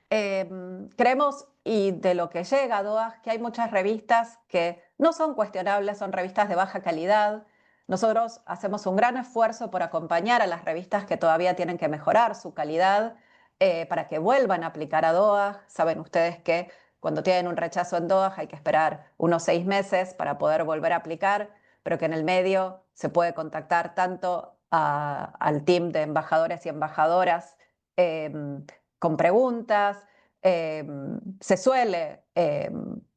Creemos, y de lo que llega a DOAJ, que hay muchas revistas que no son cuestionables, son revistas de baja calidad. Nosotros hacemos un gran esfuerzo por acompañar a las revistas que todavía tienen que mejorar su calidad para que vuelvan a aplicar a DOAJ. Saben ustedes que cuando tienen un rechazo en DOAJ hay que esperar unos 6 meses para poder volver a aplicar, pero que en el medio se puede contactar tanto al team de embajadores y embajadoras con preguntas. Se suele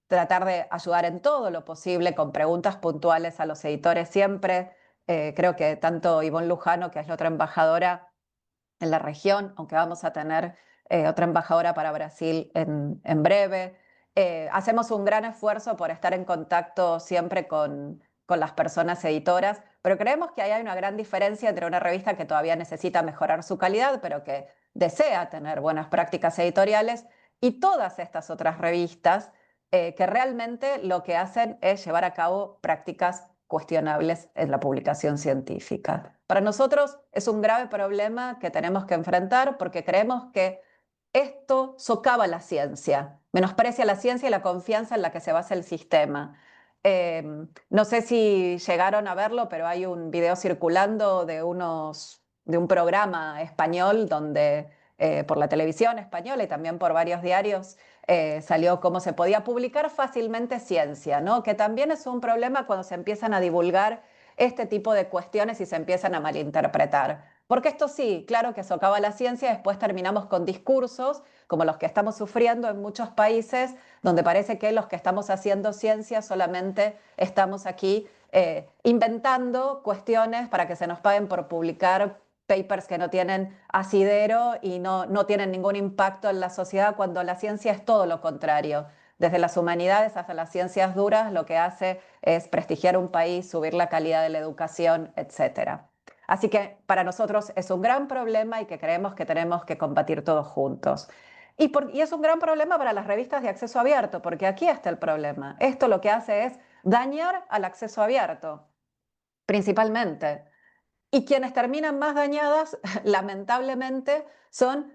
tratar de ayudar en todo lo posible con preguntas puntuales a los editores siempre. Creo que tanto Ivonne Lujano, que es la otra embajadora en la región, aunque vamos a tener otra embajadora para Brasil en breve. Hacemos un gran esfuerzo por estar en contacto siempre con con las personas editoras, pero creemos que ahí hay una gran diferencia entre una revista que todavía necesita mejorar su calidad, pero que desea tener buenas prácticas editoriales, y todas estas otras revistas que realmente lo que hacen es llevar a cabo prácticas cuestionables en la publicación científica. Para nosotros es un grave problema que tenemos que enfrentar porque creemos que esto socava la ciencia, menosprecia la ciencia y la confianza en la que se basa el sistema. No sé si llegaron a verlo, pero hay un video circulando de un programa español donde por la televisión española y también por varios diarios salió cómo se podía publicar fácilmente ciencia, ¿no? Que también es un problema cuando se empiezan a divulgar este tipo de cuestiones y se empiezan a malinterpretar. Porque esto sí, claro que socava la ciencia, después terminamos con discursos como los que estamos sufriendo en muchos países, donde parece que los que estamos haciendo ciencia solamente estamos aquí inventando cuestiones para que se nos paguen por publicar papers que no tienen asidero y no tienen ningún impacto en la sociedad, cuando la ciencia es todo lo contrario. Desde las humanidades hasta las ciencias duras, lo que hace es prestigiar un país, subir la calidad de la educación, etc. Así que para nosotros es un gran problema y que creemos que tenemos que combatir todos juntos. Y es un gran problema para las revistas de acceso abierto, porque aquí está el problema. Esto lo que hace es dañar al acceso abierto, principalmente. Y quienes terminan más dañadas, lamentablemente, son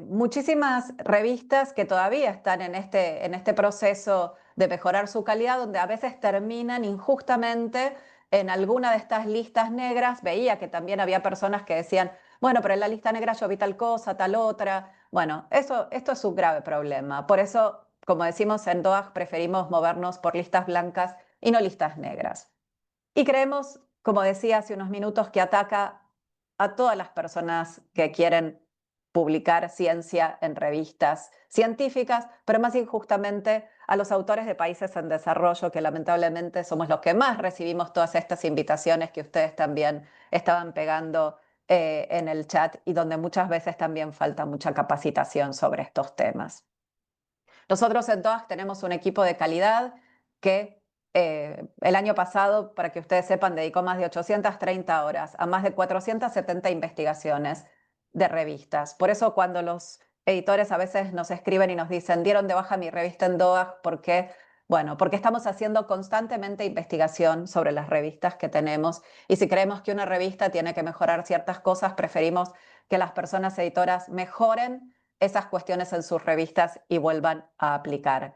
muchísimas revistas que todavía están en este proceso de mejorar su calidad, donde a veces terminan injustamente en alguna de estas listas negras. Veía que también había personas que decían, bueno, pero en la lista negra yo vi tal cosa, tal otra. Bueno, esto es un grave problema. Por eso, como decimos en DOAG, preferimos movernos por listas blancas y no listas negras. Y creemos, como decía hace unos minutos, que ataca a todas las personas que quieren publicar ciencia en revistas científicas, pero más injustamente a los autores de países en desarrollo, que lamentablemente somos los que más recibimos todas estas invitaciones que ustedes también estaban pegando en el chat, y donde muchas veces también falta mucha capacitación sobre estos temas. Nosotros en DOAG tenemos un equipo de calidad que el año pasado, para que ustedes sepan, dedicó más de 830 horas a más de 470 investigaciones de revistas. Por eso cuando los editores a veces nos escriben y nos dicen, dieron de baja mi revista en DOAG, ¿por qué? Bueno, porque estamos haciendo constantemente investigación sobre las revistas que tenemos, y si creemos que una revista tiene que mejorar ciertas cosas, preferimos que las personas editoras mejoren esas cuestiones en sus revistas y vuelvan a aplicar.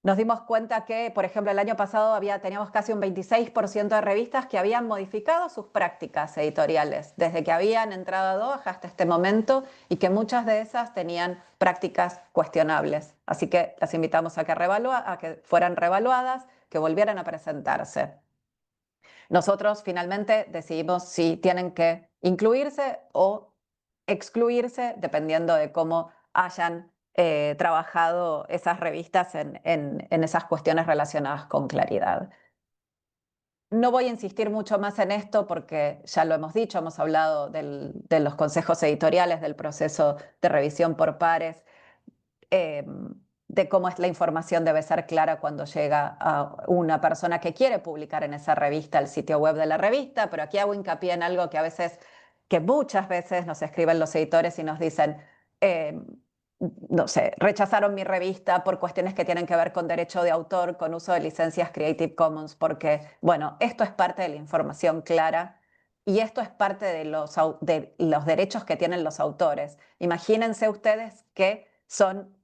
Nos dimos cuenta que, por ejemplo, el año pasado teníamos casi un 26% de revistas que habían modificado sus prácticas editoriales desde que habían entrado a DOAG hasta este momento, y que muchas de esas tenían prácticas cuestionables. Así que las invitamos a que fueran reevaluadas, que volvieran a presentarse. Nosotros finalmente decidimos si tienen que incluirse o excluirse, dependiendo de cómo hayan trabajado esas revistas en esas cuestiones relacionadas con claridad. No voy a insistir mucho más en esto porque ya lo hemos dicho, hemos hablado de los consejos editoriales, del proceso de revisión por pares, de cómo la información debe ser clara cuando llega a una persona que quiere publicar en esa revista, el sitio web de la revista. Pero aquí hago hincapié en algo que muchas veces nos escriben los editores y nos dicen, no sé, rechazaron mi revista por cuestiones que tienen que ver con derecho de autor, con uso de licencias Creative Commons, porque, bueno, esto es parte de la información clara y esto es parte de los derechos que tienen los autores. Imagínense ustedes que son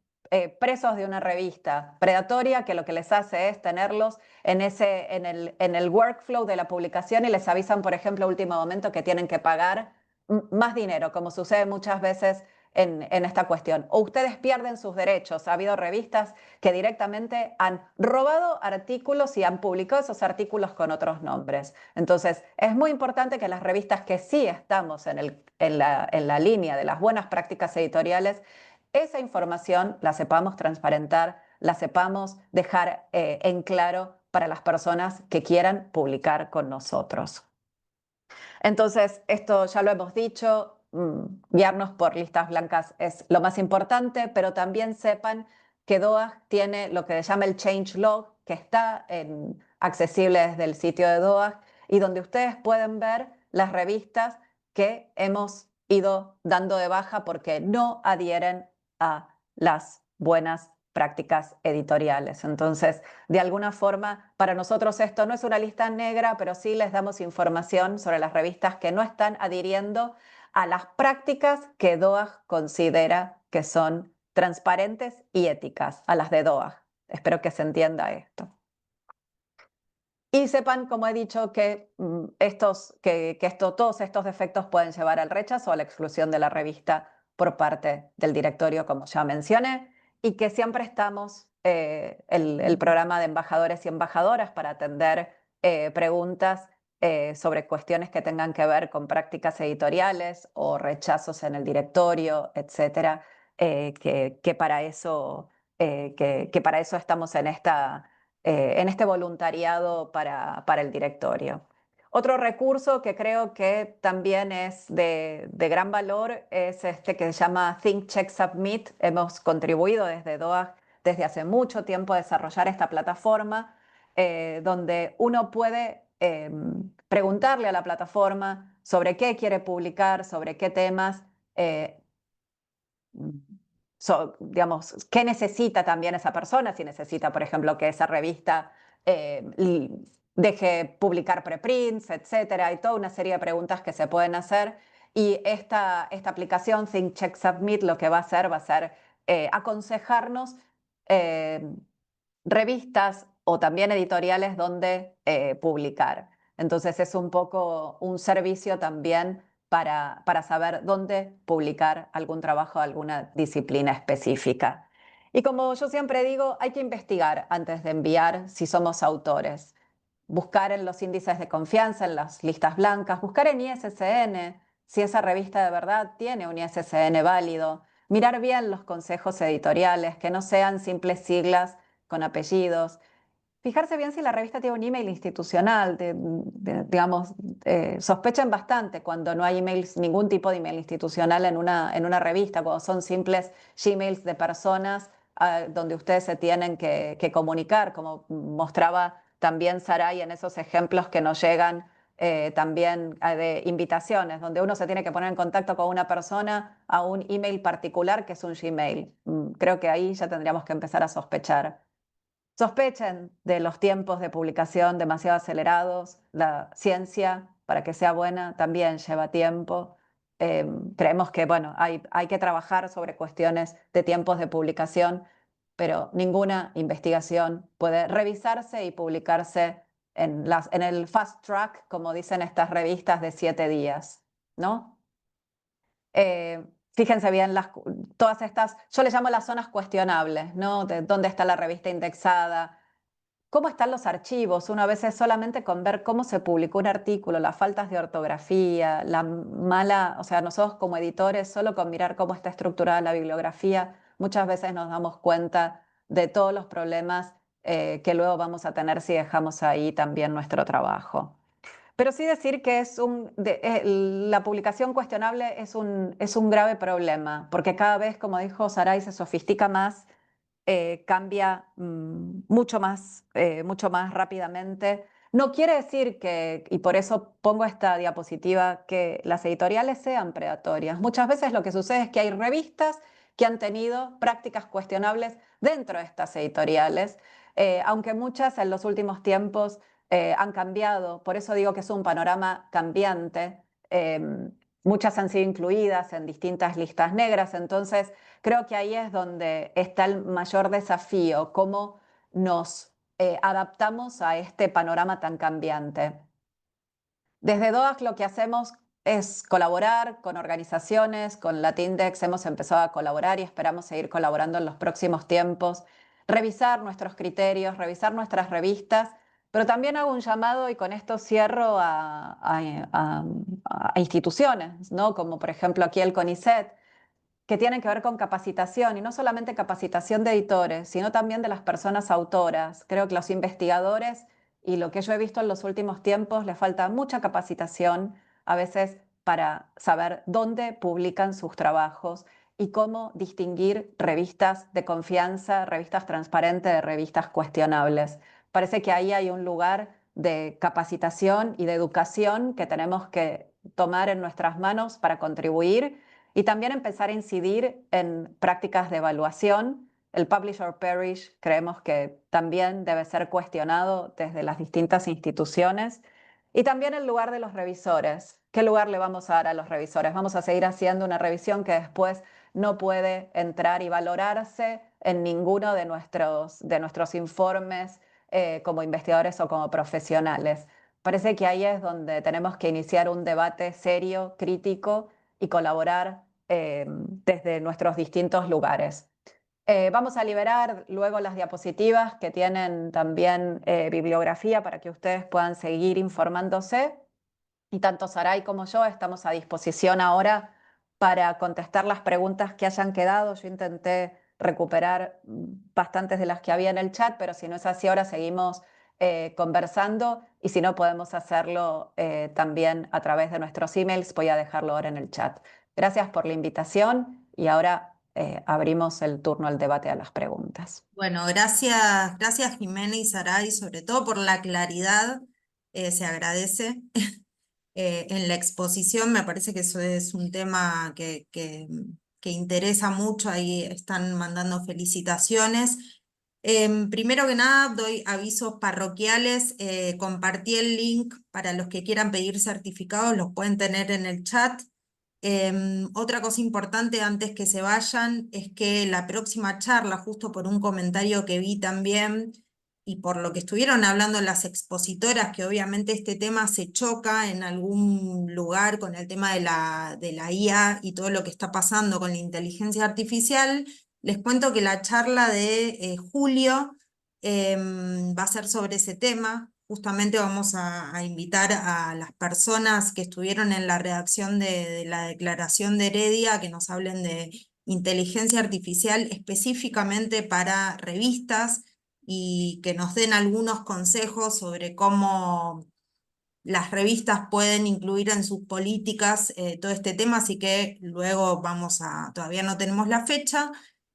presos de una revista predatoria que lo que les hace es tenerlos en el workflow de la publicación, y les avisan, por ejemplo, a último momento que tienen que pagar más dinero, como sucede muchas veces en esta cuestión. O ustedes pierden sus derechos. Ha habido revistas que directamente han robado artículos y han publicado esos artículos con otros nombres. Entonces, es muy importante que las revistas que sí estamos en la línea de las buenas prácticas editoriales, esa información la sepamos transparentar, la sepamos dejar en claro para las personas que quieran publicar con nosotros. Entonces, esto ya lo hemos dicho, guiarnos por listas blancas es lo más importante, pero también sepan que DOAG tiene lo que se llama el change log, que está accesible desde el sitio de DOAJ y donde ustedes pueden ver las revistas que hemos ido dando de baja porque no adhieren a las buenas prácticas editoriales. Entonces, de alguna forma, para nosotros esto no es una lista negra, pero sí les damos información sobre las revistas que no están adhiriendo a las prácticas que DOAJ considera que son transparentes y éticas, a las de DOAJ. Espero que se entienda esto. Y sepan, como he dicho, que, todos estos defectos pueden llevar al rechazo o a la exclusión de la revista por parte del directorio, como ya mencioné, y que siempre estamos, el programa de embajadores y embajadoras para atender preguntas sobre cuestiones que tengan que ver con prácticas editoriales o rechazos en el directorio, etcétera, que para eso estamos en este voluntariado para el directorio. Otro recurso que creo que también es de gran valor es este que se llama Think, Check, Submit. Hemos contribuido desde DOAJ desde hace mucho tiempo a desarrollar esta plataforma donde uno puede preguntarle a la plataforma sobre qué quiere publicar, sobre qué temas, digamos, qué necesita también esa persona, si necesita, por ejemplo, que esa revista deje publicar preprints, etcétera. Hay toda una serie de preguntas que se pueden hacer y esta aplicación Think, Check, Submit lo que va a ser aconsejarnos revistas o también editoriales donde publicar. Entonces es un poco un servicio también para saber dónde publicar algún trabajo de alguna disciplina específica. Y como yo siempre digo, hay que investigar antes de enviar si somos autores. Buscar en los índices de confianza, en las listas blancas, buscar en ISSN si esa revista de verdad tiene un ISSN válido, mirar bien los consejos editoriales, que no sean simples siglas con apellidos. Fijarse bien si la revista tiene un email institucional, digamos, sospechen bastante cuando no hay emails, ningún tipo de email institucional en una revista, cuando son simples Gmails de personas donde ustedes se tienen que comunicar, como mostraba también Saray en esos ejemplos que nos llegan también de invitaciones, donde uno se tiene que poner en contacto con una persona a un email particular que es un Gmail. Creo que ahí ya tendríamos que empezar a sospechar. Sospechen de los tiempos de publicación demasiado acelerados. La ciencia, para que sea buena, también lleva tiempo. Creemos que, bueno, hay que trabajar sobre cuestiones de tiempos de publicación, pero ninguna investigación puede revisarse y publicarse en el fast track, como dicen estas revistas, de 7 días, ¿no? Fíjense bien todas estas, yo les llamo las zonas cuestionables, ¿no? De dónde está la revista indexada, cómo están los archivos. Uno a veces solamente con ver cómo se publicó un artículo, las faltas de ortografía, la mala, o sea, nosotros como editores, solo con mirar cómo está estructurada la bibliografía, muchas veces nos damos cuenta de todos los problemas que luego vamos a tener si dejamos ahí también nuestro trabajo. Pero sí decir que la publicación cuestionable es un grave problema, porque cada vez, como dijo Saray, se sofistica más, cambia mucho más rápidamente. No quiere decir que, y por eso pongo esta diapositiva, que las editoriales sean predatorias. Muchas veces lo que sucede es que hay revistas que han tenido prácticas cuestionables dentro de estas editoriales, aunque muchas en los últimos tiempos han cambiado, por eso digo que es un panorama cambiante. Muchas han sido incluidas en distintas listas negras, entonces creo que ahí es donde está el mayor desafío, cómo nos adaptamos a este panorama tan cambiante. Desde DOAJ lo que hacemos es colaborar con organizaciones, con Latindex hemos empezado a colaborar y esperamos seguir colaborando en los próximos tiempos, revisar nuestros criterios, revisar nuestras revistas, pero también hago un llamado y con esto cierro a instituciones, ¿no? Como por ejemplo aquí el CONICET, que tienen que ver con capacitación, y no solamente capacitación de editores, sino también de las personas autoras. Creo que los investigadores, y lo que yo he visto en los últimos tiempos, les falta mucha capacitación, a veces para saber dónde publican sus trabajos y cómo distinguir revistas de confianza, revistas transparentes de revistas cuestionables, parece que ahí hay un lugar de capacitación y de educación que tenemos que tomar en nuestras manos para contribuir y también empezar a incidir en prácticas de evaluación. El Publish or Perish creemos que también debe ser cuestionado desde las distintas instituciones. Y también el lugar de los revisores. ¿Qué lugar le vamos a dar a los revisores? Vamos a seguir haciendo una revisión que después no puede entrar y valorarse en ninguno de nuestros informes como investigadores o como profesionales. Parece que ahí es donde tenemos que iniciar un debate serio, crítico y colaborar desde nuestros distintos lugares. Vamos a liberar luego las diapositivas que tienen también bibliografía para que ustedes puedan seguir informándose. Y tanto Saray como yo estamos a disposición ahora para contestar las preguntas que hayan quedado. Yo intenté recuperar bastantes de las que había en el chat, pero si no es así, ahora seguimos conversando y si no podemos hacerlo también a través de nuestros emails, voy a dejarlo ahora en el chat. Gracias por la invitación y ahora abrimos el turno al debate a las preguntas. Bueno, gracias Jimena y Saray, sobre todo por la claridad, se agradece. En la exposición me parece que eso es un tema que interesa mucho, ahí están mandando felicitaciones. Primero que nada, doy avisos parroquiales, compartí el link para los que quieran pedir certificados, los pueden tener en el chat. Otra cosa importante antes que se vayan es que la próxima charla, justo por un comentario que vi también y por lo que estuvieron hablando las expositoras, que obviamente este tema se choca en algún lugar con el tema de la IA y todo lo que está pasando con la inteligencia artificial, les cuento que la charla de julio va a ser sobre ese tema. Justamente vamos a invitar a las personas que estuvieron en la redacción de la declaración de Heredia a que nos hablen de inteligencia artificial específicamente para revistas y que nos den algunos consejos sobre cómo las revistas pueden incluir en sus políticas todo este tema, así que luego todavía no tenemos la fecha,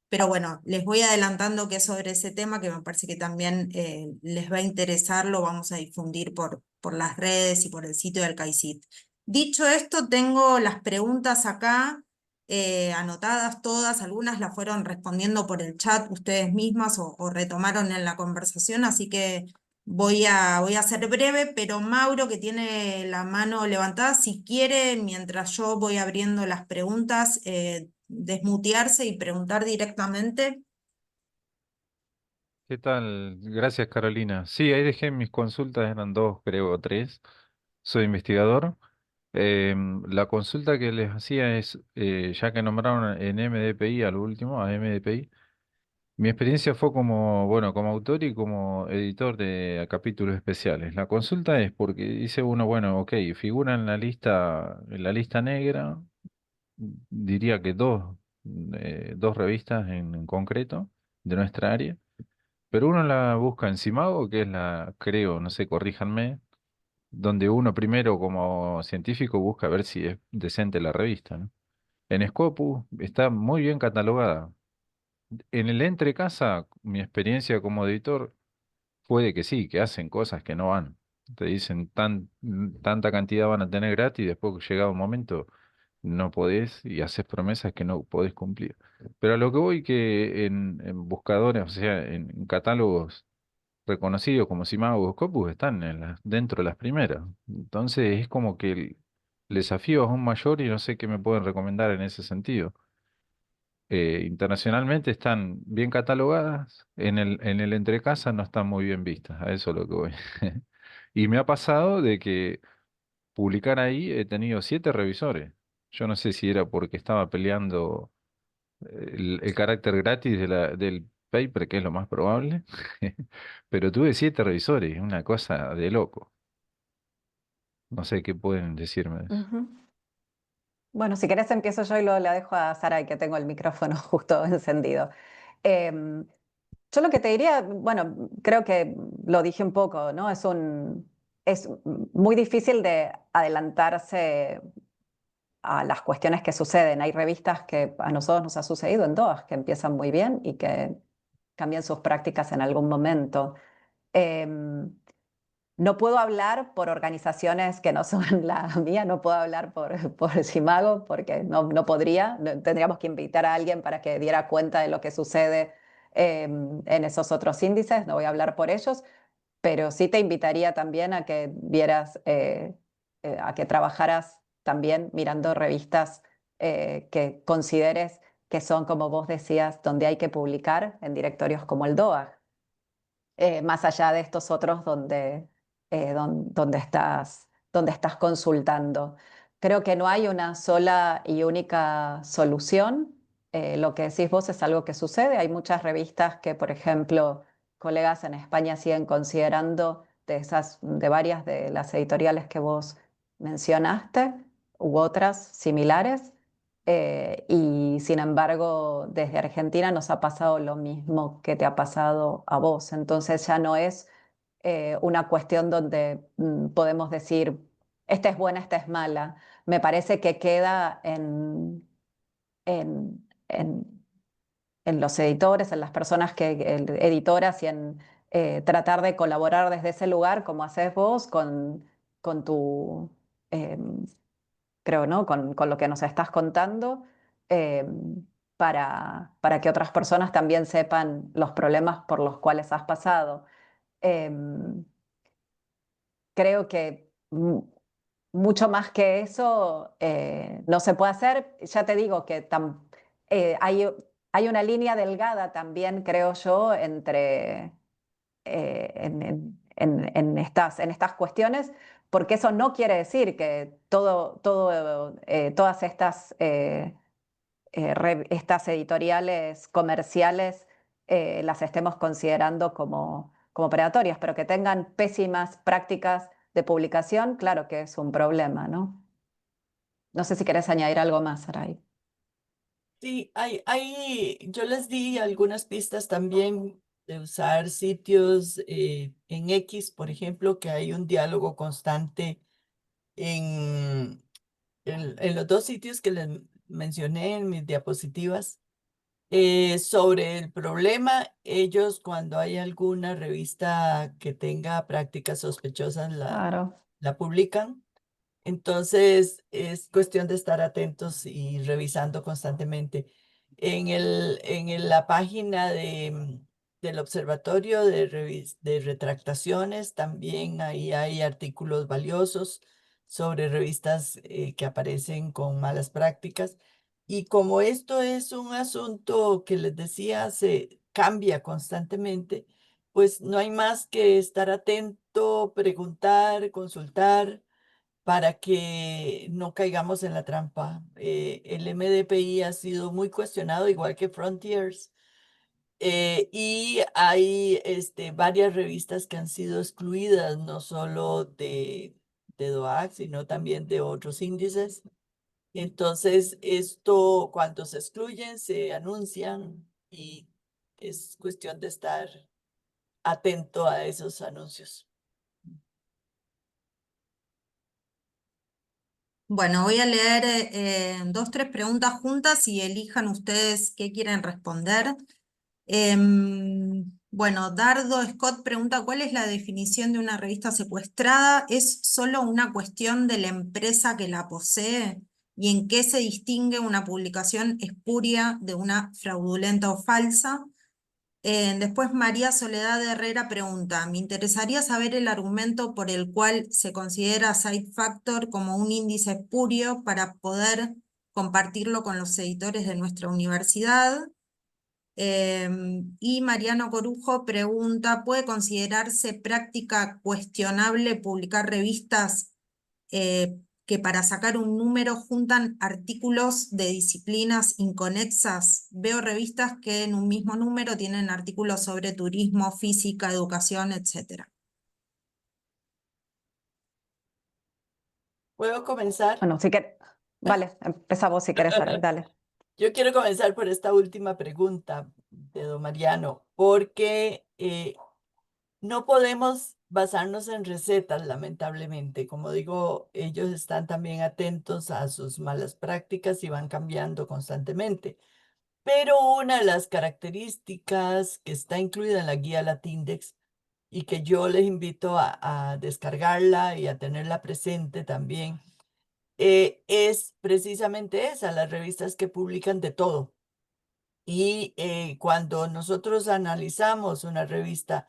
pero bueno, les voy adelantando que es sobre ese tema que me parece que también les va a interesar, lo vamos a difundir por las redes y por el sitio del CAICIT. Dicho esto, tengo las preguntas acá anotadas todas, algunas las fueron respondiendo por el chat ustedes mismas o retomaron en la conversación, así que voy a ser breve, pero Mauro, que tiene la mano levantada, si quiere, mientras yo voy abriendo las preguntas, desmutearse y preguntar directamente. ¿Qué tal? Gracias, Carolina. Sí, ahí dejé mis consultas, eran dos, creo, o tres. Soy investigador. La consulta que les hacía es, ya que nombraron en MDPI al último, a MDPI, mi experiencia fue como, bueno, como autor y como editor de capítulos especiales. La consulta es porque dice uno, bueno, ok, figura en la lista negra, diría que dos revistas en concreto de nuestra área. Pero uno la busca en Simago, que es la, creo, no sé, corríjanme, donde uno primero como científico busca ver si es decente la revista, ¿no? En Scopus está muy bien catalogada. En el entrecasa, mi experiencia como editor fue de que sí, que hacen cosas que no van. Te dicen tanta cantidad van a tener gratis y después llegado un momento no podés y haces promesas que no podés cumplir. Pero a lo que voy que en buscadores, o sea, en catálogos reconocidos como Simago o Scopus están dentro de las primeras. Entonces es como que el desafío es aún mayor y no sé qué me pueden recomendar en ese sentido. Internacionalmente están bien catalogadas, en el entrecasa no están muy bien vistas, a eso es lo que voy. Y me ha pasado de que publicar ahí he tenido 7 revisores. Yo no sé si era porque estaba peleando el carácter gratis del paper, que es lo más probable, pero tuve 7 revisores, una cosa de loco. No sé qué pueden decirme de eso. Ujú. Bueno, si querés empiezo yo y luego le dejo a Saray, que tengo el micrófono justo encendido. Em, yo lo que te diría, bueno, creo que lo dije un poco, ¿no? Es muy difícil de adelantarse a las cuestiones que suceden. Hay revistas que a nosotros nos ha sucedido en todas, que empiezan muy bien y que cambian sus prácticas en algún momento. Em, no puedo hablar por organizaciones que no son la mía, no puedo hablar por Simago porque no podría. Tendríamos que invitar a alguien para que diera cuenta de lo que sucede en esos otros índices. No voy a hablar por ellos, pero sí te invitaría también a que vieras, a que trabajaras también mirando revistas que consideres que son, como vos decías, donde hay que publicar en directorios como el DOAG, más allá de estos otros donde estás consultando. Creo que no hay una sola y única solución. Lo que decís vos es algo que sucede. Hay muchas revistas que, por ejemplo, colegas en España siguen considerando de varias de las editoriales que vos mencionaste, u otras similares. Y sin embargo, desde Argentina nos ha pasado lo mismo que te ha pasado a vos. Entonces ya no es una cuestión donde podemos decir, esta es buena, esta es mala. Me parece que queda en los editores, en las personas editoras y en tratar de colaborar desde ese lugar, como haces vos, con tu... em, creo, ¿no? Con lo que nos estás contando, eh, para que otras personas también sepan los problemas por los cuales has pasado. Eh, creo que mucho más que eso no se puede hacer. Ya te digo que hay una línea delgada también, creo yo, entre en estas cuestiones, porque eso no quiere decir que todas estas editoriales comerciales las estemos considerando como predatorias, pero que tengan pésimas prácticas de publicación, claro que es un problema, ¿no? No sé si querés añadir algo más, Saray. Sí, yo les di algunas pistas también de usar sitios en X, por ejemplo, que hay un diálogo constante en, en los dos sitios que les mencioné en mis diapositivas sobre el problema. Ellos, cuando hay alguna revista que tenga prácticas sospechosas, Claro. la publican. Entonces, es cuestión de estar atentos y revisando constantemente. La página del Observatorio de Retractaciones, también ahí hay artículos valiosos sobre revistas que aparecen con malas prácticas. Y como esto es un asunto que les decía, se cambia constantemente, pues no hay más que estar atento, preguntar, consultar para que no caigamos en la trampa. El MDPI ha sido muy cuestionado, igual que Frontiers, y hay varias revistas que han sido excluidas, no solo de DOAC, sino también de otros índices. Entonces, esto, cuando se excluyen, se anuncian y es cuestión de estar atento a esos anuncios. Bueno, voy a leer dos, tres preguntas juntas y elijan ustedes qué quieren responder. Bueno, Dardo Scott pregunta, ¿cuál es la definición de una revista secuestrada? ¿Es solo una cuestión de la empresa que la posee? ¿Y en qué se distingue una publicación espuria de una fraudulenta o falsa? Después María Soledad Herrera pregunta, me interesaría saber el argumento por el cual se considera Side Factor como un índice espurio para poder compartirlo con los editores de nuestra universidad. Y Mariano Corujo pregunta, ¿puede considerarse práctica cuestionable publicar revistas que para sacar un número juntan artículos de disciplinas inconexas? Veo revistas que en un mismo número tienen artículos sobre turismo, física, educación, etc. ¿Puedo comenzar? Bueno, vale, empieza vos si querés, Saray, dale. Yo quiero comenzar por esta última pregunta de don Mariano, porque no podemos basarnos en recetas, lamentablemente. Como digo, ellos están también atentos a sus malas prácticas y van cambiando constantemente. Pero una de las características que está incluida en la guía Latindex y que yo les invito a descargarla y a tenerla presente también, es precisamente esa, las revistas que publican de todo. Y cuando nosotros analizamos una revista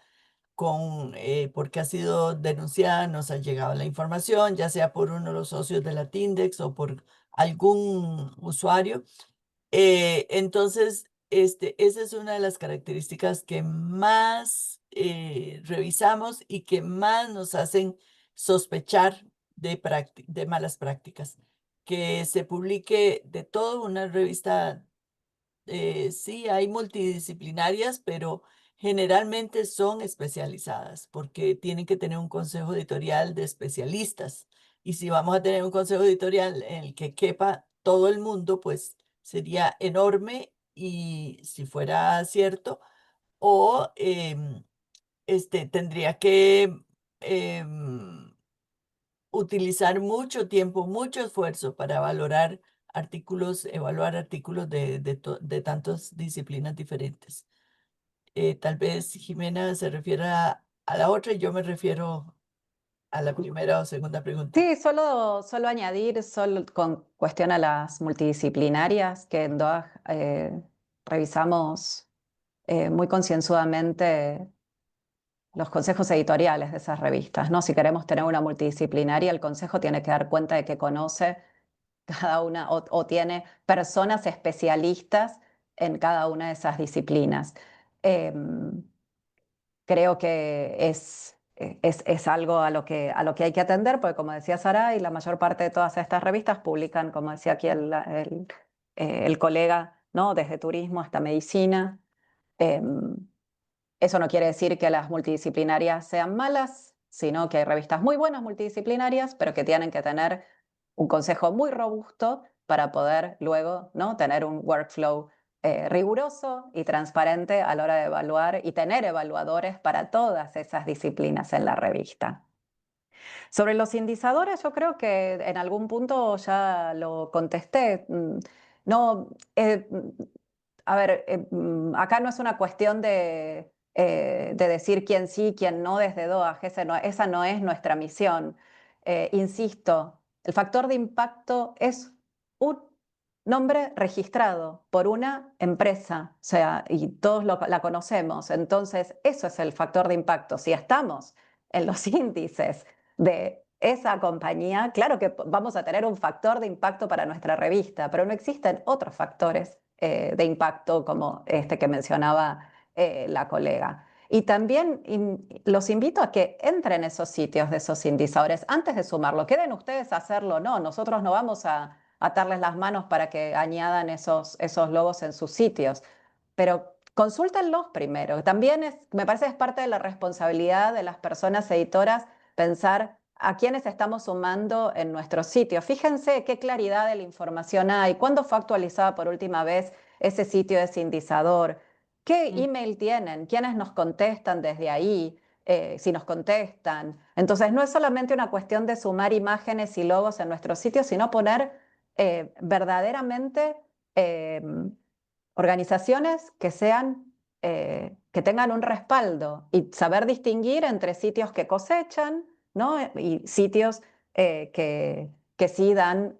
porque ha sido denunciada, nos ha llegado la información, ya sea por uno de los socios de la Tindex o por algún usuario. Entonces, esa es una de las características que más revisamos y que más nos hacen sospechar de malas prácticas. Que se publique de todo una revista, sí, hay multidisciplinarias, pero generalmente son especializadas porque tienen que tener un consejo editorial de especialistas. Y si vamos a tener un consejo editorial en el que quepa todo el mundo, pues sería enorme y si fuera cierto, o tendría que em, utilizar mucho tiempo, mucho esfuerzo para evaluar artículos de tantas disciplinas diferentes. Tal vez Jimena se refiera a la otra y yo me refiero a la primera o segunda pregunta. Sí, solo añadir con cuestión a las multidisciplinarias, que en DOAG revisamos muy concienzudamente los consejos editoriales de esas revistas, ¿no? Si queremos tener una multidisciplinaria, el consejo tiene que dar cuenta de que conoce cada una o tiene personas especialistas en cada una de esas disciplinas. Em, Creo que es algo a lo que hay que atender, porque como decía Saray, la mayor parte de todas estas revistas publican, como decía aquí el colega, ¿no? Desde turismo hasta medicina. Em, Eso no quiere decir que las multidisciplinarias sean malas, sino que hay revistas muy buenas multidisciplinarias, pero que tienen que tener un consejo muy robusto para poder luego, ¿no? tener un workflow riguroso y transparente a la hora de evaluar y tener evaluadores para todas esas disciplinas en la revista. Sobre los indizadores, yo creo que en algún punto ya lo contesté. No, a ver, acá no es una cuestión de decir quién sí, quién no desde DOAG, esa no es nuestra misión. Insisto, el factor de impacto es un nombre registrado por una empresa, o sea, y todos la conocemos. Entonces, eso es el factor de impacto. Si estamos en los índices de esa compañía, claro que vamos a tener un factor de impacto para nuestra revista, pero no existen otros factores de impacto como este que mencionaba la colega. Y también los invito a que entren esos sitios de esos indicadores antes de sumarlo. Queden ustedes a hacerlo, no, nosotros no vamos a atarles las manos para que añadan esos logos en sus sitios, pero consúltenlos primero. También me parece que es parte de la responsabilidad de las personas editoras pensar a quiénes estamos sumando en nuestro sitio. Fíjense qué claridad de la información hay, cuándo fue actualizada por última vez ese sitio, ese indizador, qué email tienen, quiénes nos contestan desde ahí, si nos contestan. Entonces no es solamente una cuestión de sumar imágenes y logos en nuestro sitio, sino poner verdaderamente organizaciones que tengan un respaldo y saber distinguir entre sitios que cosechan, ¿no? y sitios que sí dan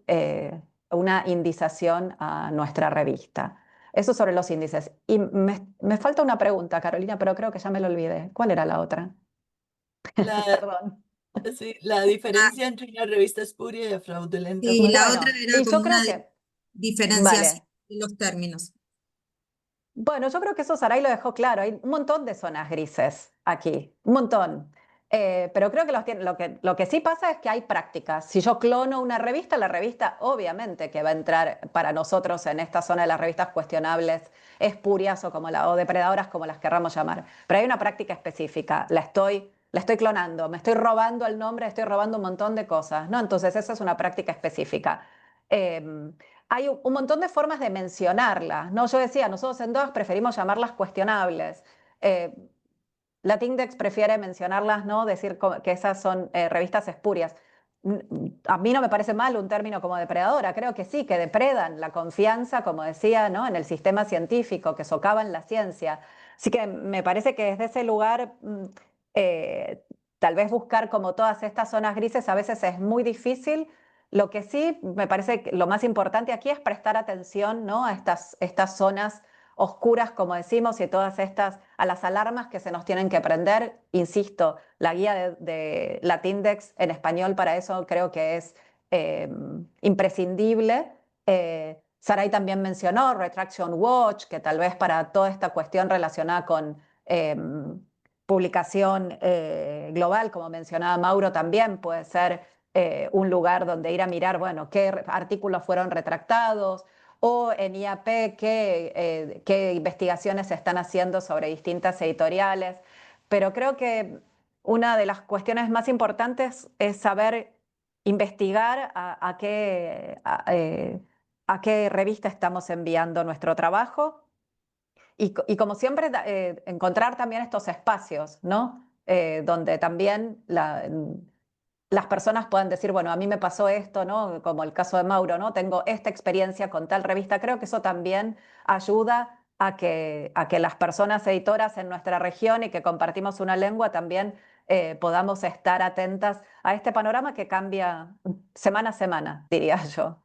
una indización a nuestra revista. Eso sobre los índices. Y me falta una pregunta, Carolina, pero creo que ya me lo olvidé. ¿Cuál era la otra? La, Perdón. sí, la diferencia entre una revista espuria y fraudulenta. Y la otra Bueno, era y yo como creo una que, diferenciación vale. de los términos. Bueno, yo creo que eso Saray lo dejó claro. Hay un montón de zonas grises aquí, un montón. Pero creo que, lo que sí pasa es que hay prácticas. Si yo clono una revista, la revista obviamente que va a entrar para nosotros en esta zona de las revistas cuestionables, espurias o depredadoras, como las querramos llamar. Pero hay una práctica específica. La estoy clonando, me estoy robando el nombre, estoy robando un montón de cosas, ¿no? Entonces, esa es una práctica específica. Em, Hay un montón de formas de mencionarlas, ¿no? Yo decía, nosotros en DOAG preferimos llamarlas cuestionables. Eh, la Tindex prefiere mencionarlas, ¿no? Decir que esas son revistas espurias. A mí no me parece mal un término como depredadora, creo que sí, que depredan la confianza, como decía, ¿no? En el sistema científico, que socavan la ciencia. Así que me parece que desde ese lugar Tal vez buscar como todas estas zonas grises a veces es muy difícil. Lo que sí me parece que lo más importante aquí es prestar atención, ¿no? A estas zonas oscuras, como decimos, y a las alarmas que se nos tienen que prender. Insisto, la guía de Latindex en español para eso creo que es imprescindible. Saray también mencionó Retraction Watch, que tal vez para toda esta cuestión relacionada con publicación global, como mencionaba Mauro, también puede ser un lugar donde ir a mirar, bueno, qué artículos fueron retractados, o en IAP qué investigaciones se están haciendo sobre distintas editoriales. Pero creo que una de las cuestiones más importantes es saber investigar a qué revista estamos enviando nuestro trabajo y como siempre, encontrar también estos espacios, ¿no? Donde también las personas puedan decir, bueno, a mí me pasó esto, ¿no? Como el caso de Mauro, ¿no? Tengo esta experiencia con tal revista. Creo que eso también ayuda a que las personas editoras en nuestra región y que compartimos una lengua también podamos estar atentas a este panorama que cambia semana a semana, diría yo.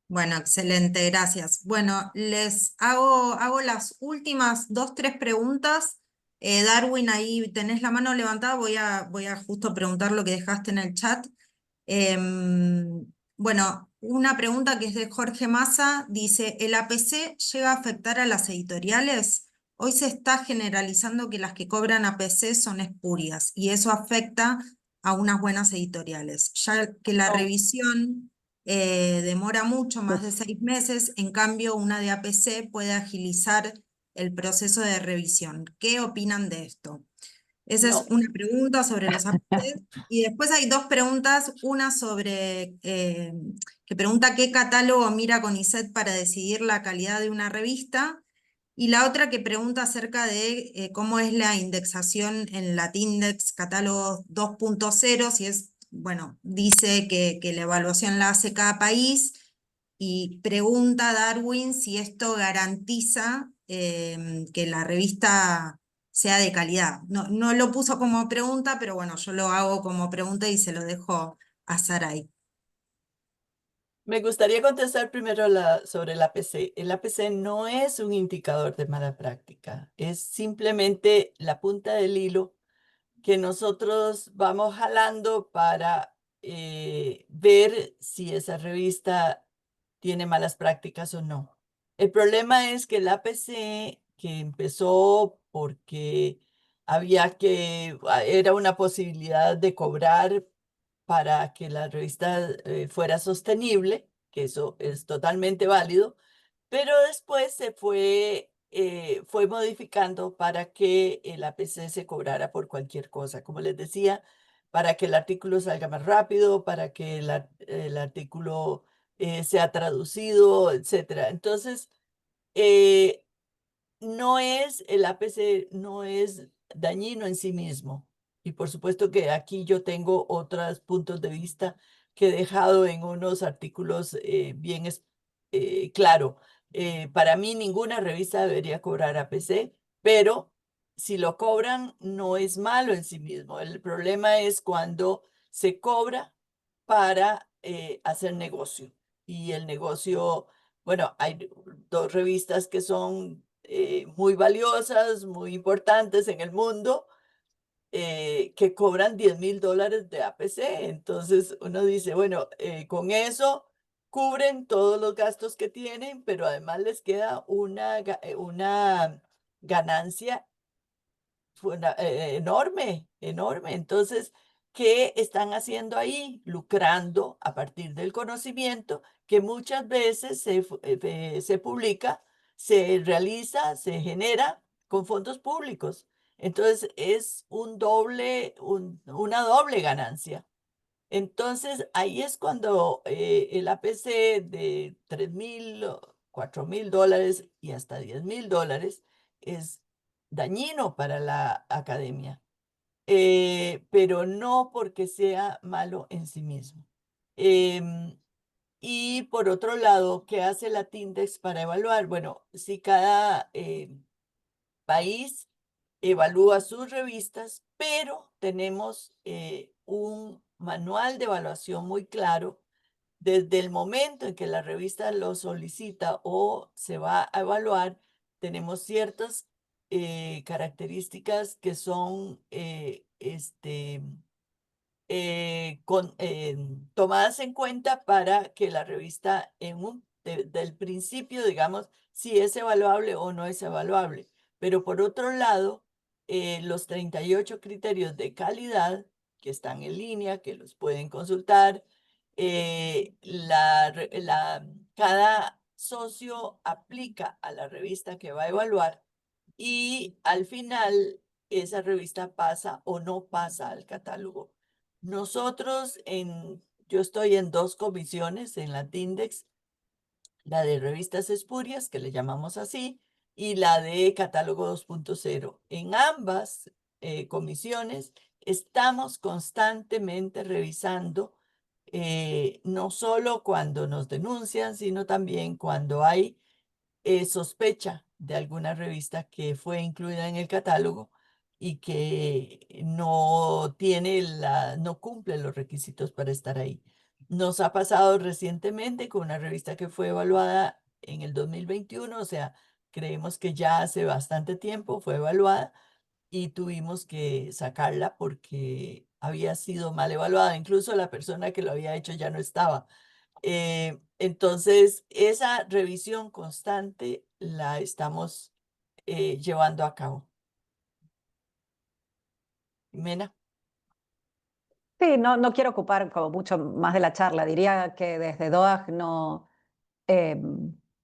Bueno, excelente, gracias. Bueno, les hago las últimas 2, 3 preguntas. Darwin, ahí tenés la mano levantada, voy a justo preguntar lo que dejaste en el chat. Bueno, una pregunta que es de Jorge Massa, dice, ¿el APC llega a afectar a las editoriales? Hoy se está generalizando que las que cobran APC son espurias y eso afecta a unas buenas editoriales, ya que la No, revisión demora mucho, más de 6 meses, en cambio una de APC puede agilizar el proceso de revisión. ¿Qué opinan de esto? Esa es no. una pregunta sobre los APC. Y después hay 2 preguntas, una sobre, que pregunta qué catálogo mira CONICET para decidir la calidad de una revista, y la otra que pregunta acerca de cómo es la indexación en Latindex catálogo 2.0, si es, bueno, dice que la evaluación la hace cada país, y pregunta Darwin si esto garantiza que la revista sea de calidad. No, no lo puso como pregunta, pero bueno, yo lo hago como pregunta y se lo dejo a Saray. Me gustaría contestar primero sobre el APC. El APC no es un indicador de mala práctica, es simplemente la punta del hilo que nosotros vamos jalando para ver si esa revista tiene malas prácticas o no. El problema es que el APC, que empezó porque era una posibilidad de cobrar para que la revista fuera sostenible, que eso es totalmente válido, pero después fue modificando para que el APC se cobrara por cualquier cosa, como les decía, para que el artículo salga más rápido, para que el artículo sea traducido, etcétera. Entonces, eh, el APC no es dañino en sí mismo. Y por supuesto que aquí yo tengo otros puntos de vista que he dejado en unos artículos bien claro. Para mí ninguna revista debería cobrar APC, pero si lo cobran no es malo en sí mismo. El problema es cuando se cobra para hacer negocio. Y el negocio, bueno, hay 2 revistas que son muy valiosas, muy importantes en el mundo, que cobran $10,000 de APC. Entonces uno dice, bueno, con eso cubren todos los gastos que tienen, pero además les queda una ganancia enorme, enorme. Entonces, ¿qué están haciendo ahí? Lucrando a partir del conocimiento que muchas veces se publica, se realiza, se genera con fondos públicos. Entonces, es una doble ganancia. Entonces, ahí es cuando el APC de 3,000, o $4,000 y hasta $10,000 es dañino para la academia, pero no porque sea malo en sí mismo. Em, y por otro lado, ¿qué hace la Tindex para evaluar? Bueno, si cada país evalúa sus revistas, pero tenemos un manual de evaluación muy claro desde el momento en que la revista lo solicita o se va a evaluar. Tenemos ciertas características que son tomadas en cuenta para que la revista del principio, digamos, si es evaluable o no es evaluable. Pero por otro lado, los 38 criterios de calidad que están en línea, que los pueden consultar, cada socio aplica a la revista que va a evaluar y al final esa revista pasa o no pasa al catálogo. Yo estoy en 2 comisiones en la Tindex, la de revistas espurias, que le llamamos así, y la de catálogo 2.0. En ambas comisiones estamos constantemente revisando, no solo cuando nos denuncian, sino también cuando hay sospecha de alguna revista que fue incluida en el catálogo y que no cumple los requisitos para estar ahí. Nos ha pasado recientemente con una revista que fue evaluada en el 2021, o sea, creemos que ya hace bastante tiempo fue evaluada y tuvimos que sacarla porque había sido mal evaluada. Incluso la persona que lo había hecho ya no estaba. Entonces, esa revisión constante la estamos llevando a cabo. Jimena. Sí, no quiero ocupar como mucho más de la charla. Diría que desde DOAG no,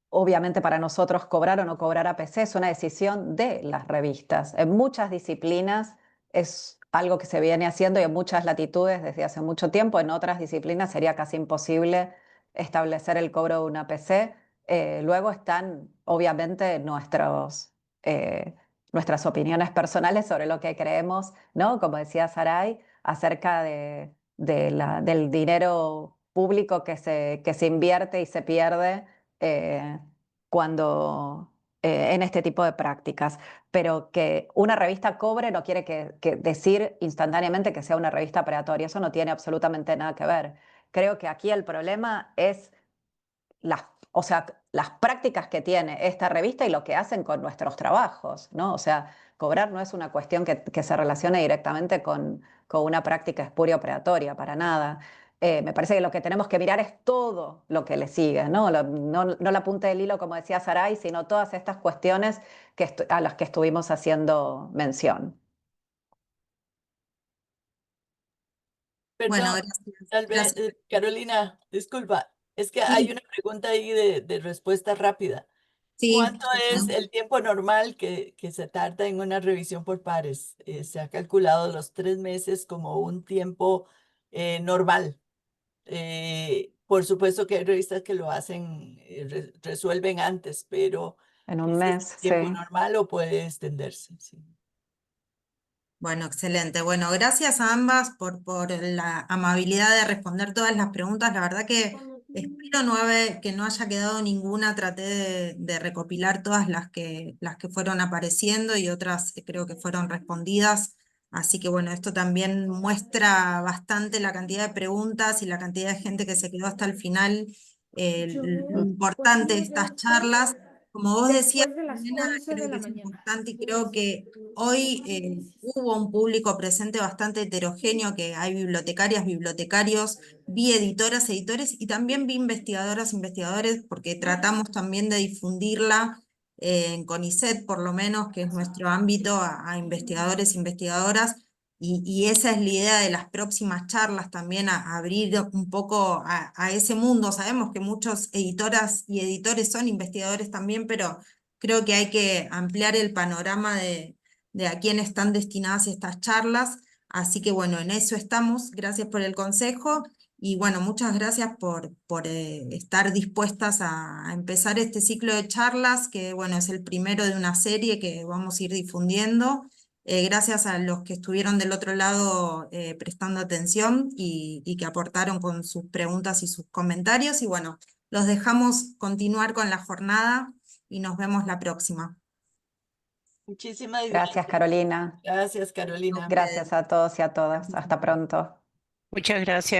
obviamente para nosotros cobrar o no cobrar APC es una decisión de las revistas. En muchas disciplinas es algo que se viene haciendo y en muchas latitudes desde hace mucho tiempo. En otras disciplinas sería casi imposible establecer el cobro de una APC. Luego están obviamente nuestras opiniones personales sobre lo que creemos, ¿no? Como decía Saray, acerca del dinero público que se invierte y se pierde eh, cuando en este tipo de prácticas. Pero que una revista cobre no quiere que decir instantáneamente que sea una revista predatoria. Eso no tiene absolutamente nada que ver. Creo que aquí el problema es o sea, las prácticas que tiene esta revista y lo que hacen con nuestros trabajos, ¿no? O sea, cobrar no es una cuestión que se relacione directamente con una práctica espuria o predatoria, para nada. Me parece que lo que tenemos que mirar es todo lo que le sigue, ¿no? No la punta del hilo, como decía Saray, sino todas estas cuestiones a las que estuvimos haciendo mención. Bueno, Perdón, gracias. tal vez, Gracias. Carolina, disculpa, es que hay Sí, una pregunta ahí de respuesta rápida. sí. ¿Cuánto es el tiempo normal que se tarda en una revisión por pares? Se ha calculado los 3 meses como un tiempo normal. Por supuesto que hay revistas que lo hacen, resuelven antes, pero En un ese es mes, el sí. tiempo normal o puede extenderse. Sí. Bueno, excelente. Bueno, gracias a ambas por la amabilidad de responder todas las preguntas. La verdad que espero que no haya quedado ninguna. Traté de recopilar todas las que fueron apareciendo y otras creo que fueron respondidas. Así que bueno, esto también muestra bastante la cantidad de preguntas y la cantidad de gente que se quedó hasta el final. Lo importante de estas charlas, como vos decías, Después de las Jimena, 11 de creo que la es mañana. importante y creo que hoy hubo un público presente bastante heterogéneo, que hay bibliotecarias, bibliotecarios, vi editoras, editores y también vi investigadoras, investigadores, porque tratamos también de difundirla en CONICET, por lo menos, que es nuestro ámbito, a investigadores, investigadoras, y esa es la idea de las próximas charlas también, a abrir un poco a ese mundo. Sabemos que muchos editoras y editores son investigadores también, pero creo que hay que ampliar el panorama de a quién están destinadas estas charlas. Así que bueno, en eso estamos. Gracias por el consejo y bueno, muchas gracias por estar dispuestas a empezar este ciclo de charlas, que bueno, es el primero de una serie que vamos a ir difundiendo. Gracias a los que estuvieron del otro lado prestando atención y que aportaron con sus preguntas y sus comentarios. Y bueno, los dejamos continuar con la jornada y nos vemos la próxima. Muchísimas Gracias, Carolina. Gracias, Carolina. Gracias a todos y a todas. Hasta pronto. Muchas gracias.